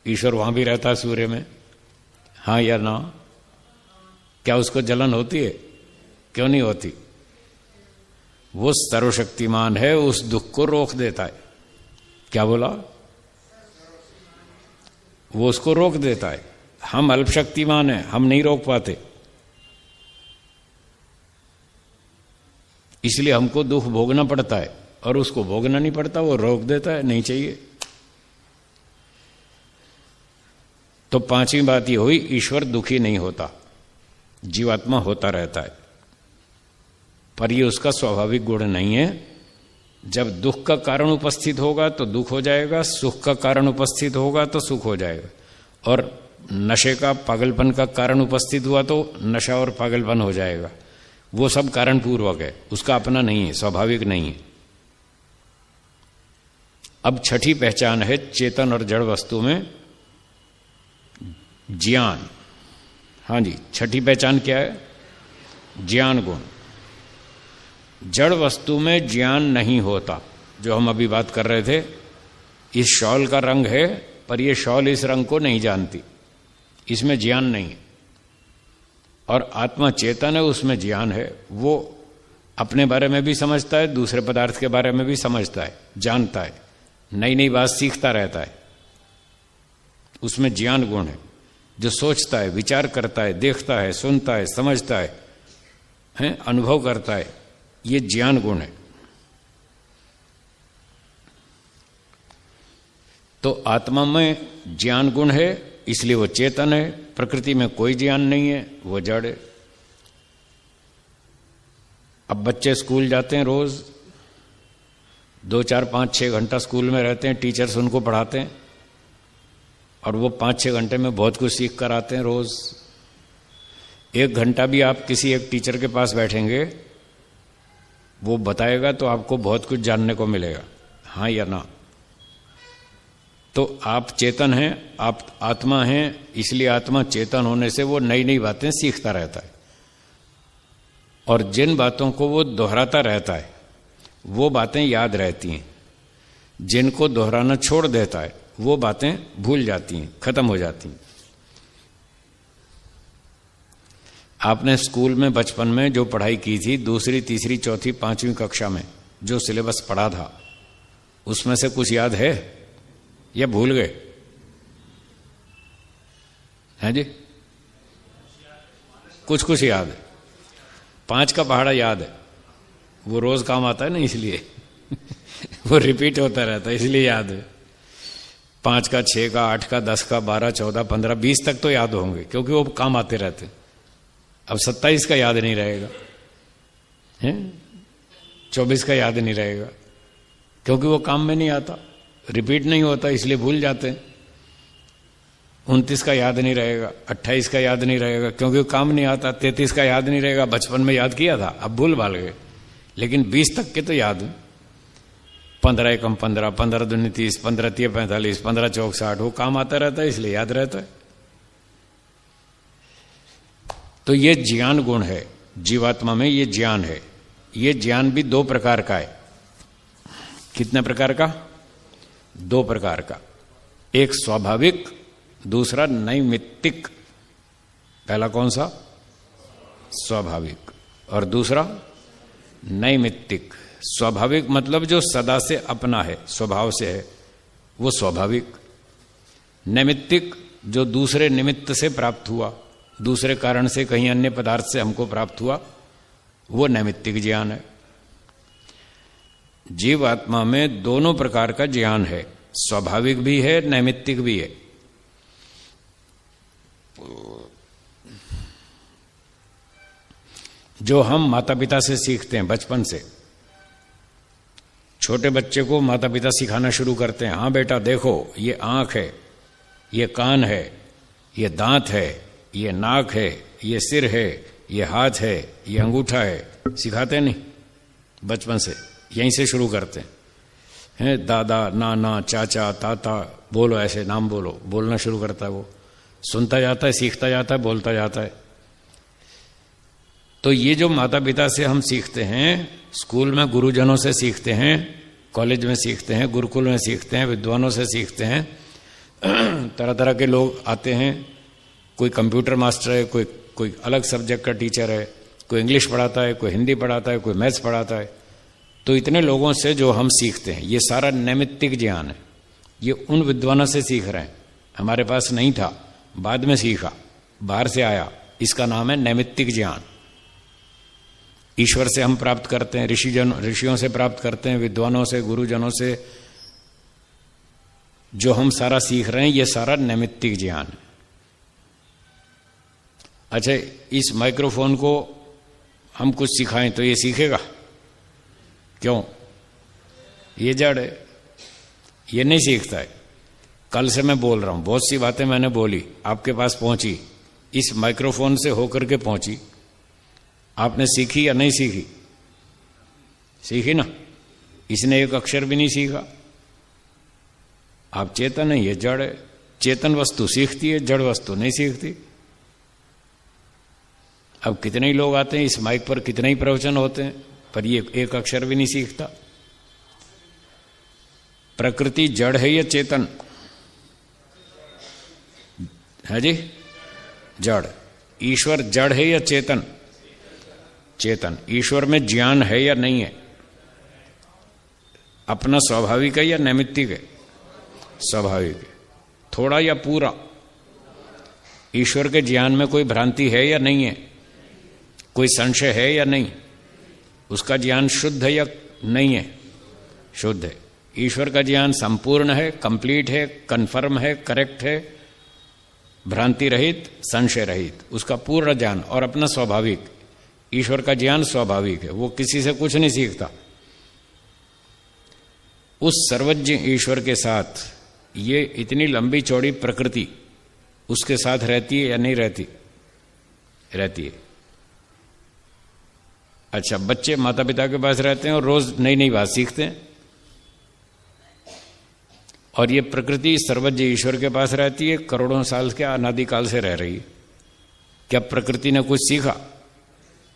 ईश्वर वहां भी रहता है सूर्य में, हाँ या ना? क्या उसको जलन होती है? क्यों नहीं होती? वो सर्वशक्तिमान है, उस दुख को रोक देता है। क्या बोला? वो उसको रोक देता है। हम अल्पशक्तिमान हैं, हम नहीं रोक पाते, इसलिए हमको दुख भोगना पड़ता है, और उसको भोगना नहीं पड़ता, वो रोक देता है, नहीं चाहिए। तो पांचवी बात ये हुई, ईश्वर दुखी नहीं होता, जीवात्मा होता रहता है, पर ये उसका स्वाभाविक गुण नहीं है। जब दुख का कारण उपस्थित होगा तो दुख हो जाएगा, सुख का कारण उपस्थित होगा तो सुख हो जाएगा, और नशे का, पागलपन का कारण उपस्थित हुआ तो नशा और पागलपन हो जाएगा। वो सब कारण पूर्वक है, उसका अपना नहीं है, स्वाभाविक नहीं है। अब छठी पहचान है चेतन और जड़ वस्तु में ज्ञान। हाँ जी, छठी पहचान क्या है? ज्ञान गुण। जड़ वस्तु में ज्ञान नहीं होता, जो हम अभी बात कर रहे थे। इस शॉल का रंग है, पर यह शॉल इस रंग को नहीं जानती, इसमें ज्ञान नहीं है। और आत्मा चेतन है, उसमें ज्ञान है, वो अपने बारे में भी समझता है, दूसरे पदार्थ के बारे में भी समझता है, जानता है, नई नई बात सीखता रहता है, उसमें ज्ञान गुण है। जो सोचता है, विचार करता है, देखता है, सुनता है, समझता है, अनुभव करता है, ये ज्ञान गुण है। तो आत्मा में ज्ञान गुण है, इसलिए वो चेतन है। प्रकृति में कोई ज्ञान नहीं है, वो जड़ है। अब बच्चे स्कूल जाते हैं, रोज 2, 4, 5, 6 घंटा स्कूल में रहते हैं, टीचर्स उनको पढ़ाते हैं, और वो 5-6 घंटे में बहुत कुछ सीख कर आते हैं रोज। 1 घंटा भी आप किसी एक टीचर के पास बैठेंगे, वो बताएगा तो आपको बहुत कुछ जानने को मिलेगा, हाँ या ना? तो आप चेतन हैं, आप आत्मा हैं, इसलिए आत्मा चेतन होने से वो नई नई बातें सीखता रहता है, और जिन बातों को वो दोहराता रहता है वो बातें याद रहती हैं। जिनको दोहराना छोड़ देता है वो बातें भूल जाती हैं, खत्म हो जाती हैं। आपने स्कूल में बचपन में जो पढ़ाई की थी, दूसरी, तीसरी, चौथी, पांचवी कक्षा में जो सिलेबस पढ़ा था, उसमें से कुछ याद है या भूल गए? हैं जी? कुछ कुछ याद है। 5 का पहाड़ा याद है, वो रोज काम आता है ना, इसलिए वो रिपीट होता रहता है, इसलिए याद है। 5 का, 6 का, 8 का, 10 का, 12, 14, 15, 20 तक तो याद होंगे, क्योंकि वो काम आते रहते हैं। अब 27 का याद नहीं रहेगा, हैं? 24 का याद नहीं रहेगा, क्योंकि वो काम में नहीं आता, रिपीट नहीं होता, इसलिए भूल जाते हैं। 29 का याद नहीं रहेगा, 28 का याद नहीं रहेगा, क्योंकि वो काम नहीं आता। 33 का याद नहीं रहेगा, बचपन में याद किया था, अब भूल भाल गए। लेकिन 20 तक के तो याद है। 15 एकम 15, 15 दूनी 30, 15 तिये 45, 15 चौक 60, वो काम आता रहता है, इसलिए याद रहता है। तो ये ज्ञान गुण है जीवात्मा में, ये ज्ञान है। ये ज्ञान भी 2 प्रकार का है। कितने प्रकार का? 2 प्रकार का। एक स्वाभाविक, दूसरा नैमित्तिक। पहला कौन सा? स्वाभाविक। और दूसरा नैमित्तिक। स्वाभाविक मतलब जो सदा से अपना है, स्वभाव से है, वो स्वाभाविक। नैमित्तिक जो दूसरे निमित्त से प्राप्त हुआ, दूसरे कारण से, कहीं अन्य पदार्थ से हमको प्राप्त हुआ, वो नैमित्तिक ज्ञान है। जीवात्मा में दोनों प्रकार का ज्ञान है, स्वाभाविक भी है, नैमित्तिक भी है। जो हम माता पिता से सीखते हैं बचपन से, छोटे बच्चे को माता पिता सिखाना शुरू करते हैं, हाँ बेटा देखो, ये आंख है, ये कान है, ये दांत है, ये नाक है, ये सिर है, ये हाथ है, ये अंगूठा है। सिखाते नहीं बचपन से, यहीं से शुरू करते हैं। दादा, नाना, चाचा, ताता, बोलो, ऐसे नाम बोलो, बोलना शुरू करता है। वो सुनता जाता है, सीखता जाता है, बोलता जाता है। तो ये जो माता पिता से हम सीखते हैं, स्कूल में गुरुजनों से सीखते हैं, कॉलेज में सीखते हैं, गुरुकुल में सीखते हैं, विद्वानों से सीखते हैं। तरह तरह के लोग आते हैं, कोई कंप्यूटर मास्टर है, कोई अलग सब्जेक्ट का टीचर है, कोई इंग्लिश पढ़ाता है, कोई हिंदी पढ़ाता है, कोई मैथ्स पढ़ाता है। तो इतने लोगों से जो हम सीखते हैं, ये सारा नैमित्तिक ज्ञान है। ये उन विद्वानों से सीख रहे हैं, हमारे पास नहीं था, बाद में सीखा, बाहर से आया। इसका नाम है नैमित्तिक ज्ञान। ईश्वर से हम प्राप्त करते हैं, ऋषियों से प्राप्त करते हैं, विद्वानों से, गुरुजनों से जो हम सारा सीख रहे हैं, ये सारा नैमित्तिक ज्ञान है। अच्छा, इस माइक्रोफोन को हम कुछ सिखाएं तो ये सीखेगा? क्यों? ये जड़ है, ये नहीं सीखता है। कल से मैं बोल रहा हूं, बहुत सी बातें मैंने बोली, आपके पास पहुंची, इस माइक्रोफोन से होकर के पहुंची। आपने सीखी या नहीं सीखी? सीखी ना। इसने एक अक्षर भी नहीं सीखा। आप चेतन है, ये जड़ है। चेतन वस्तु सीखती है, जड़ वस्तु नहीं सीखती। अब कितने ही लोग आते हैं इस माइक पर, कितने ही प्रवचन होते हैं, पर ये एक अक्षर भी नहीं सीखता। प्रकृति जड़ है या चेतन है जी? जड़। ईश्वर जड़ है या चेतन? चेतन। ईश्वर में ज्ञान है या नहीं है? अपना स्वाभाविक है या नैमित्तिक है? स्वाभाविक है। थोड़ा या पूरा? ईश्वर के ज्ञान में कोई भ्रांति है या नहीं है? कोई संशय है या नहीं? उसका ज्ञान शुद्ध है या नहीं है? शुद्ध है। ईश्वर का ज्ञान संपूर्ण है, कंप्लीट है, कन्फर्म है, करेक्ट है, भ्रांति रहित, संशय रहित, उसका पूर्ण ज्ञान। और अपना स्वाभाविक, ईश्वर का ज्ञान स्वाभाविक है, वो किसी से कुछ नहीं सीखता। उस सर्वज्ञ ईश्वर के साथ ये इतनी लंबी चौड़ी प्रकृति उसके साथ रहती है या नहीं रहती? रहती है। अच्छा, बच्चे माता पिता के पास रहते हैं और रोज नई नई बात सीखते हैं, और ये प्रकृति सर्वज्ञ ईश्वर के पास रहती है, करोड़ों साल के अनादिकाल से रह रही है। क्या प्रकृति ने कुछ सीखा?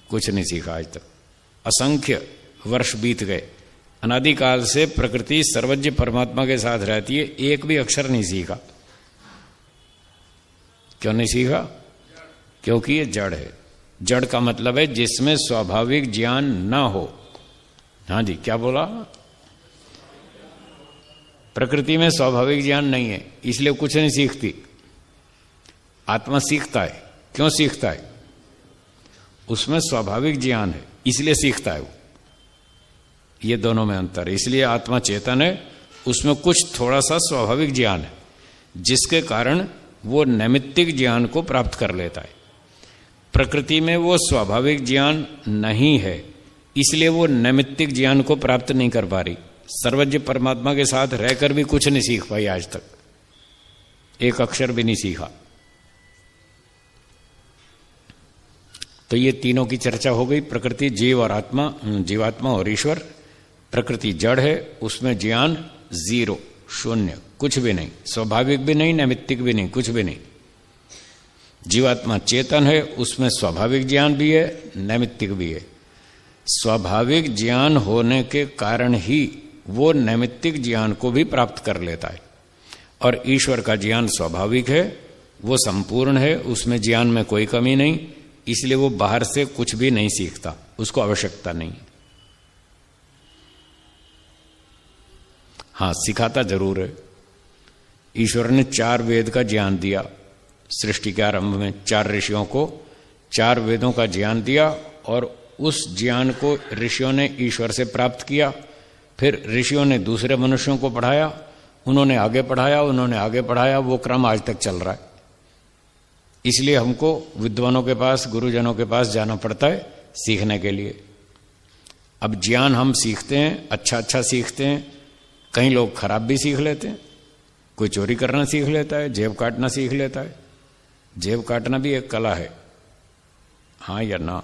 कुछ नहीं सीखा आज तक। असंख्य वर्ष बीत गए, अनादिकाल से प्रकृति सर्वज्ञ परमात्मा के साथ रहती है, एक भी अक्षर नहीं सीखा। क्यों नहीं सीखा? क्योंकि ये जड़ है। जड़ का मतलब है जिसमें स्वाभाविक ज्ञान ना हो। हाँ जी, क्या बोला? प्रकृति में स्वाभाविक ज्ञान नहीं है, इसलिए कुछ नहीं सीखती। आत्मा सीखता है। क्यों सीखता है? उसमें स्वाभाविक ज्ञान है, इसलिए सीखता है वो। ये दोनों में अंतर है। इसलिए आत्मा चेतन है, उसमें कुछ थोड़ा सा स्वाभाविक ज्ञान है, जिसके कारण वो नैमित्तिक ज्ञान को प्राप्त कर लेता है। प्रकृति में वो स्वाभाविक ज्ञान नहीं है, इसलिए वो नैमित्तिक ज्ञान को प्राप्त नहीं कर पा रही। सर्वज्ञ परमात्मा के साथ रहकर भी कुछ नहीं सीख पाई आज तक, एक अक्षर भी नहीं सीखा। तो ये तीनों की चर्चा हो गई, प्रकृति, जीव और आत्मा, जीवात्मा और ईश्वर। प्रकृति जड़ है, उसमें ज्ञान जीरो, शून्य, कुछ भी नहीं, स्वाभाविक भी नहीं, नैमित्तिक भी नहीं, कुछ भी नहीं। जीवात्मा चेतन है, उसमें स्वाभाविक ज्ञान भी है, नैमित्तिक भी है। स्वाभाविक ज्ञान होने के कारण ही वो नैमित्तिक ज्ञान को भी प्राप्त कर लेता है। और ईश्वर का ज्ञान स्वाभाविक है, वो संपूर्ण है, उसमें ज्ञान में कोई कमी नहीं, इसलिए वो बाहर से कुछ भी नहीं सीखता, उसको आवश्यकता नहीं। हाँ, सिखाता जरूर है। ईश्वर ने 4 वेद का ज्ञान दिया सृष्टि के आरंभ में, 4 ऋषियों को 4 वेदों का ज्ञान दिया, और उस ज्ञान को ऋषियों ने ईश्वर से प्राप्त किया। फिर ऋषियों ने दूसरे मनुष्यों को पढ़ाया, उन्होंने आगे पढ़ाया, उन्होंने आगे पढ़ाया, वो क्रम आज तक चल रहा है। इसलिए हमको विद्वानों के पास, गुरुजनों के पास जाना पड़ता है सीखने के लिए। अब ज्ञान हम सीखते हैं, अच्छा अच्छा सीखते हैं, कई लोग खराब भी सीख लेते हैं। कोई चोरी करना सीख लेता है, जेब काटना सीख लेता है। जेब काटना भी एक कला है, हाँ या ना?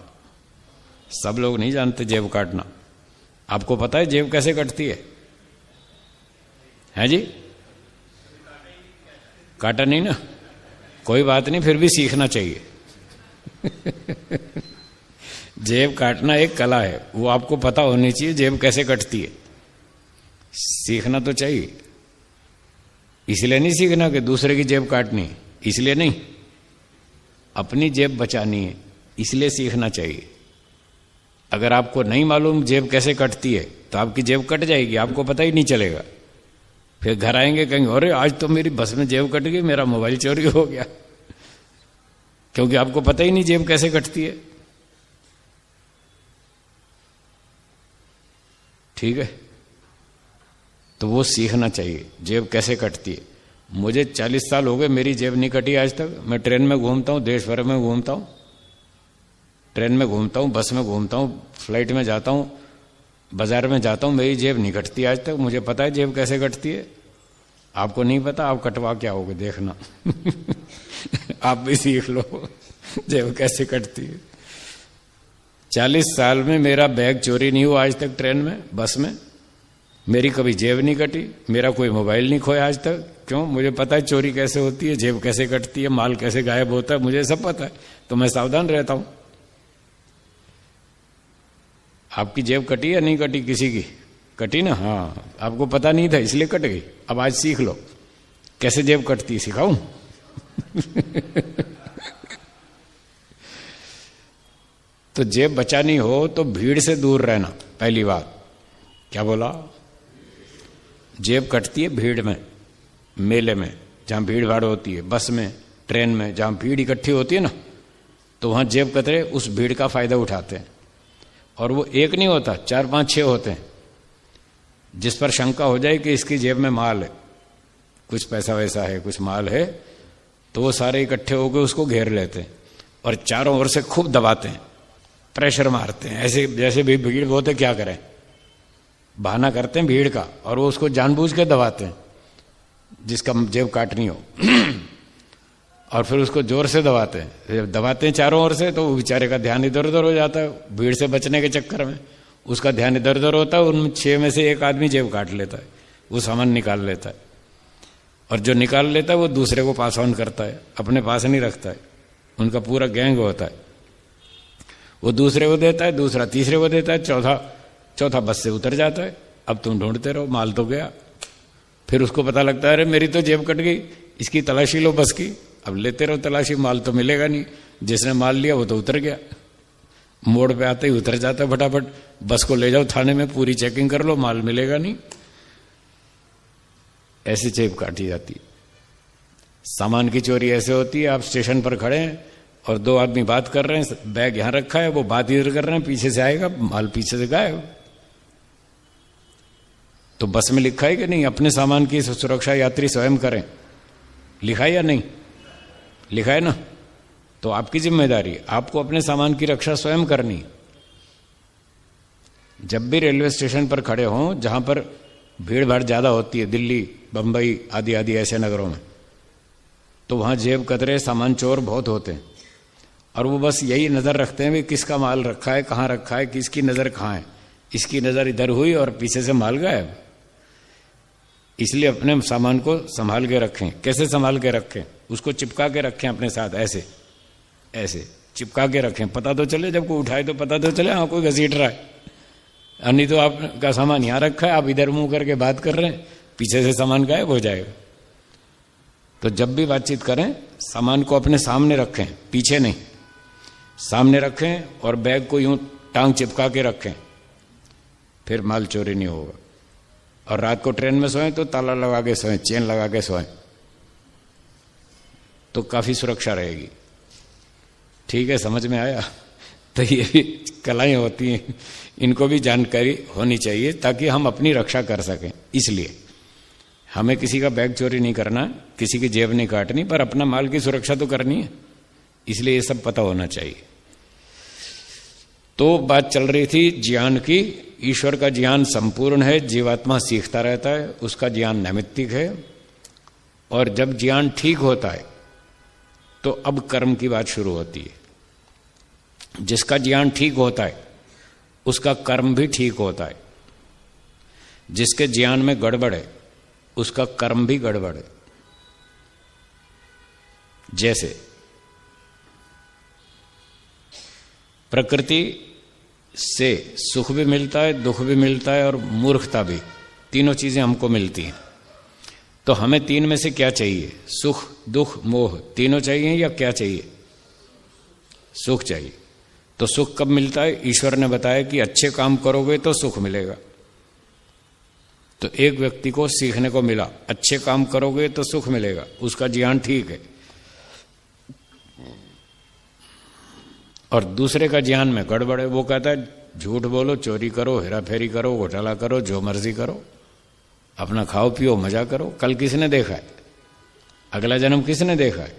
सब लोग नहीं जानते जेब काटना। आपको पता है जेब कैसे कटती है जी? काटा नहीं ना? कोई बात नहीं, फिर भी सीखना चाहिए। जेब काटना एक कला है, वो आपको पता होनी चाहिए जेब कैसे कटती है। सीखना तो चाहिए। इसलिए नहीं सीखना कि दूसरे की जेब काटनी है, इसलिए नहीं, अपनी जेब बचानी है, इसलिए सीखना चाहिए। अगर आपको नहीं मालूम जेब कैसे कटती है तो आपकी जेब कट जाएगी, आपको पता ही नहीं चलेगा। फिर घर आएंगे, कहेंगे अरे आज तो मेरी बस में जेब कट गई, मेरा मोबाइल चोरी हो गया, क्योंकि आपको पता ही नहीं जेब कैसे कटती है। ठीक है, तो वो सीखना चाहिए जेब कैसे कटती है। मुझे 40 साल हो गए, मेरी जेब नहीं कटी आज तक। मैं ट्रेन में घूमता हूँ, देश भर में घूमता हूँ, ट्रेन में घूमता हूँ, बस में घूमता हूँ, फ्लाइट में जाता हूँ, बाजार में जाता हूँ, मेरी जेब नहीं कटती आज तक। मुझे पता है जेब कैसे कटती है, आपको नहीं पता, आप कटवा क्या होगे देखना। आप भी सीख लो जेब कैसे कटती है। 40 साल में मेरा बैग चोरी नहीं हुआ आज तक, ट्रेन में, बस में मेरी कभी जेब नहीं कटी, मेरा कोई मोबाइल नहीं खोया आज तक। क्यों? मुझे पता है चोरी कैसे होती है, जेब कैसे कटती है, माल कैसे गायब होता है, मुझे सब पता है, तो मैं सावधान रहता हूं। आपकी जेब कटी या नहीं कटी? किसी की कटी ना? हाँ, आपको पता नहीं था इसलिए कट गई। अब आज सीख लो कैसे जेब कटती है, सिखाऊं? तो जेब बचानी हो तो भीड़ से दूर रहना, पहली बात। क्या बोला? जेब कटती है भीड़ में, मेले में, जहां भीड़ भाड़ होती है, बस में, ट्रेन में, जहां भीड़ इकट्ठी होती है ना, तो वहां जेब कतरे उस भीड़ का फायदा उठाते हैं। और वो एक नहीं होता, 4, 5, 6 होते हैं। जिस पर शंका हो जाए कि इसकी जेब में माल है, कुछ पैसा वैसा है, कुछ माल है, तो वो सारे इकट्ठे होकर उसको घेर लेते हैं और चारों ओर से खूब दबाते हैं, प्रेशर मारते हैं, ऐसे जैसे भी भीड़ बहुत है, क्या करें, बहाना करते हैं भीड़ का, और वो उसको जानबूझ के दबाते हैं जिसका जेब काटनी हो। और फिर उसको जोर से दबाते हैं, जब दबाते हैं चारों ओर से, तो वो बेचारे का ध्यान इधर उधर हो जाता है। भीड़ से बचने के चक्कर में उसका ध्यान इधर उधर होता है, उन 6 में से एक आदमी जेब काट लेता है, वो सामान निकाल लेता है, और जो निकाल लेता है वो दूसरे को पास ऑन करता है, अपने पास नहीं रखता है। उनका पूरा गैंग होता है, वो दूसरे को देता है, दूसरा तीसरे को देता है, चौथा बस से उतर जाता है। अब तुम ढूंढते रहो, माल तो गया। फिर उसको पता लगता है अरे मेरी तो जेब कट गई, इसकी तलाशी लो बस की। अब लेते रहो तलाशी, माल तो मिलेगा नहीं, जिसने माल लिया वो तो उतर गया। मोड़ पे आते ही उतर जाता है फटाफट, बस को ले जाओ थाने में, पूरी चेकिंग कर लो, माल मिलेगा नहीं। ऐसी जेब काटी जाती। सामान की चोरी ऐसे होती है, आप स्टेशन पर खड़े हैं और दो आदमी बात कर रहे हैं, बैग यहां रखा है, वो बात इधर कर रहे हैं, पीछे से आएगा माल, पीछे से गायब। तो बस में लिखा है कि नहीं अपने सामान की सुरक्षा यात्री स्वयं करें, लिखा है या नहीं? लिखा है ना। तो आपकी जिम्मेदारी, आपको अपने सामान की रक्षा स्वयं करनी। जब भी रेलवे स्टेशन पर खड़े हों जहां पर भीड़ भाड़ ज्यादा होती है, दिल्ली, बंबई आदि आदि ऐसे नगरों में, तो वहां जेब कतरे, सामान चोर बहुत होते हैं। और वो बस यही नजर रखते हैं भी किसका माल रखा है, कहाँ रखा है, किसकी नजर कहाँ है। इसकी नजर इधर हुई और पीछे से माल गायब। इसलिए अपने सामान को संभाल के रखें। कैसे संभाल के रखें? उसको चिपका के रखें अपने साथ, ऐसे ऐसे चिपका के रखें, पता तो चले, जब कोई उठाए तो पता तो चले हाँ कोई घसीट रहा है। नहीं तो आपका सामान यहां रखा है, आप इधर मुंह करके बात कर रहे हैं, पीछे से सामान गायब हो जाएगा। तो जब भी बातचीत करें सामान को अपने सामने रखें, पीछे नहीं, सामने रखें और बैग को यूं टांग चिपका के रखें, फिर माल चोरी नहीं होगा। और रात को ट्रेन में सोएं तो ताला लगा के सोएं, चेन लगा के सोएं, तो काफी सुरक्षा रहेगी। ठीक है, समझ में आया? तो ये भी कलाएं होती हैं, इनको भी जानकारी होनी चाहिए ताकि हम अपनी रक्षा कर सकें। इसलिए हमें किसी का बैग चोरी नहीं करना, किसी की जेब नहीं काटनी, पर अपना माल की सुरक्षा तो करनी है। इसलिए ये सब पता होना चाहिए। तो बात चल रही थी ज्ञान की। ईश्वर का ज्ञान संपूर्ण है, जीवात्मा सीखता रहता है, उसका ज्ञान नैमित्तिक है। और जब ज्ञान ठीक होता है तो अब कर्म की बात शुरू होती है। जिसका ज्ञान ठीक होता है उसका कर्म भी ठीक होता है। जिसके ज्ञान में गड़बड़ है उसका कर्म भी गड़बड़ है। जैसे प्रकृति से सुख भी मिलता है, दुख भी मिलता है और मूर्खता भी, तीनों चीजें हमको मिलती हैं। तो हमें तीन में से क्या चाहिए? सुख, दुख, मोह, तीनों चाहिए या क्या चाहिए? सुख चाहिए। तो सुख कब मिलता है? ईश्वर ने बताया कि अच्छे काम करोगे तो सुख मिलेगा। तो एक व्यक्ति को सीखने को मिला, अच्छे काम करोगे तो सुख मिलेगा, उसका ज्ञान ठीक है। और दूसरे का ज्ञान में गड़बड़ है, वो कहता है झूठ बोलो, चोरी करो, हेरा फेरी करो, घोटाला करो, जो मर्जी करो, अपना खाओ पियो, मजा करो। कल किसने देखा है? अगला जन्म किसने देखा है?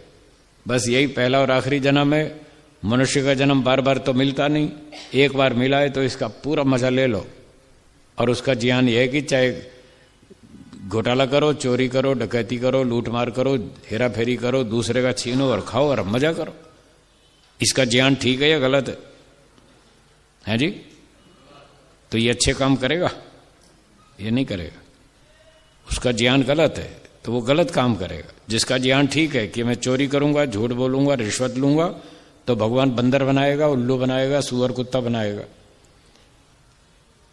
बस यही पहला और आखिरी जन्म है। मनुष्य का जन्म बार बार तो मिलता नहीं, एक बार मिला है तो इसका पूरा मजा ले लो। और उसका ज्ञान यह है कि चाहे घोटाला करो, चोरी करो, डकैती करो, लूटमार करो, हेरा फेरी करो, दूसरे का छीनो और खाओ और मजा करो। इसका ज्ञान ठीक है या गलत है जी? तो ये अच्छे काम करेगा? ये नहीं करेगा। उसका ज्ञान गलत है तो वो गलत काम करेगा। जिसका ज्ञान ठीक है कि मैं चोरी करूंगा, झूठ बोलूंगा, रिश्वत लूंगा, तो भगवान बंदर बनाएगा, उल्लू बनाएगा, सुअर कुत्ता बनाएगा।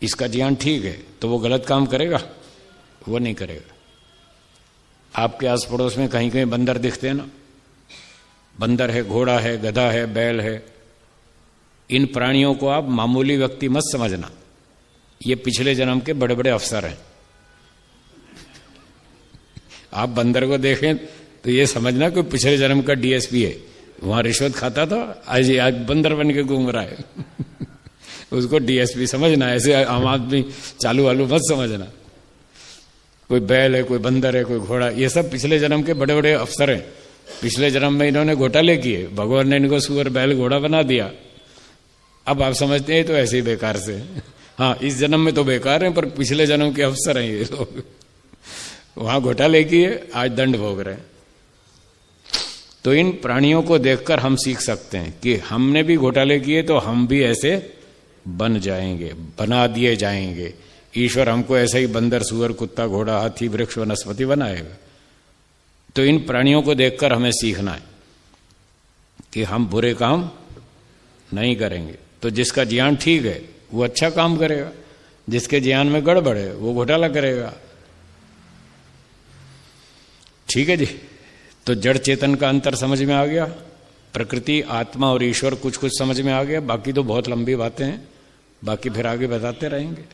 इसका ज्ञान ठीक है तो वो गलत काम करेगा? वो नहीं करेगा। आपके आस पड़ोस में कहीं कहीं बंदर दिखते हैं ना, बंदर है, घोड़ा है, गधा है, बैल है। इन प्राणियों को आप मामूली व्यक्ति मत समझना, ये पिछले जन्म के बड़े बड़े अफसर हैं। आप बंदर को देखें तो ये समझना कि पिछले जन्म का डीएसपी है, वहां रिश्वत खाता था, आज बंदर बन के घूम रहा है। उसको डीएसपी समझना, ऐसे आम आदमी चालू वालू मत समझना। कोई बैल है, कोई बंदर है, कोई घोड़ा, ये सब पिछले जन्म के बड़े बड़े अफसर हैं। पिछले जन्म में इन्होंने घोटाले किए, भगवान ने इनको सुअर बैल घोड़ा बना दिया। अब आप समझते हैं तो ऐसे ही बेकार से। हाँ, इस जन्म में तो बेकार हैं, पर पिछले जन्म के अफसर हैं ये लोग। वहां घोटाले किए, आज दंड भोग रहे हैं। तो इन प्राणियों को देखकर हम सीख सकते हैं कि हमने भी घोटाले किए तो हम भी ऐसे बन जाएंगे, बना दिए जाएंगे। ईश्वर हमको ऐसे ही बंदर, सुअर, कुत्ता, घोड़ा, हाथी, वृक्ष, वनस्पति बनाएगा। तो इन प्राणियों को देखकर हमें सीखना है कि हम बुरे काम नहीं करेंगे। तो जिसका ज्ञान ठीक है वो अच्छा काम करेगा, जिसके ज्ञान में गड़बड़ है वो घोटाला करेगा। ठीक है जी। तो जड़ चेतन का अंतर समझ में आ गया। प्रकृति, आत्मा और ईश्वर कुछ कुछ समझ में आ गया, बाकी तो बहुत लंबी बातें हैं, बाकी फिर आगे बताते रहेंगे।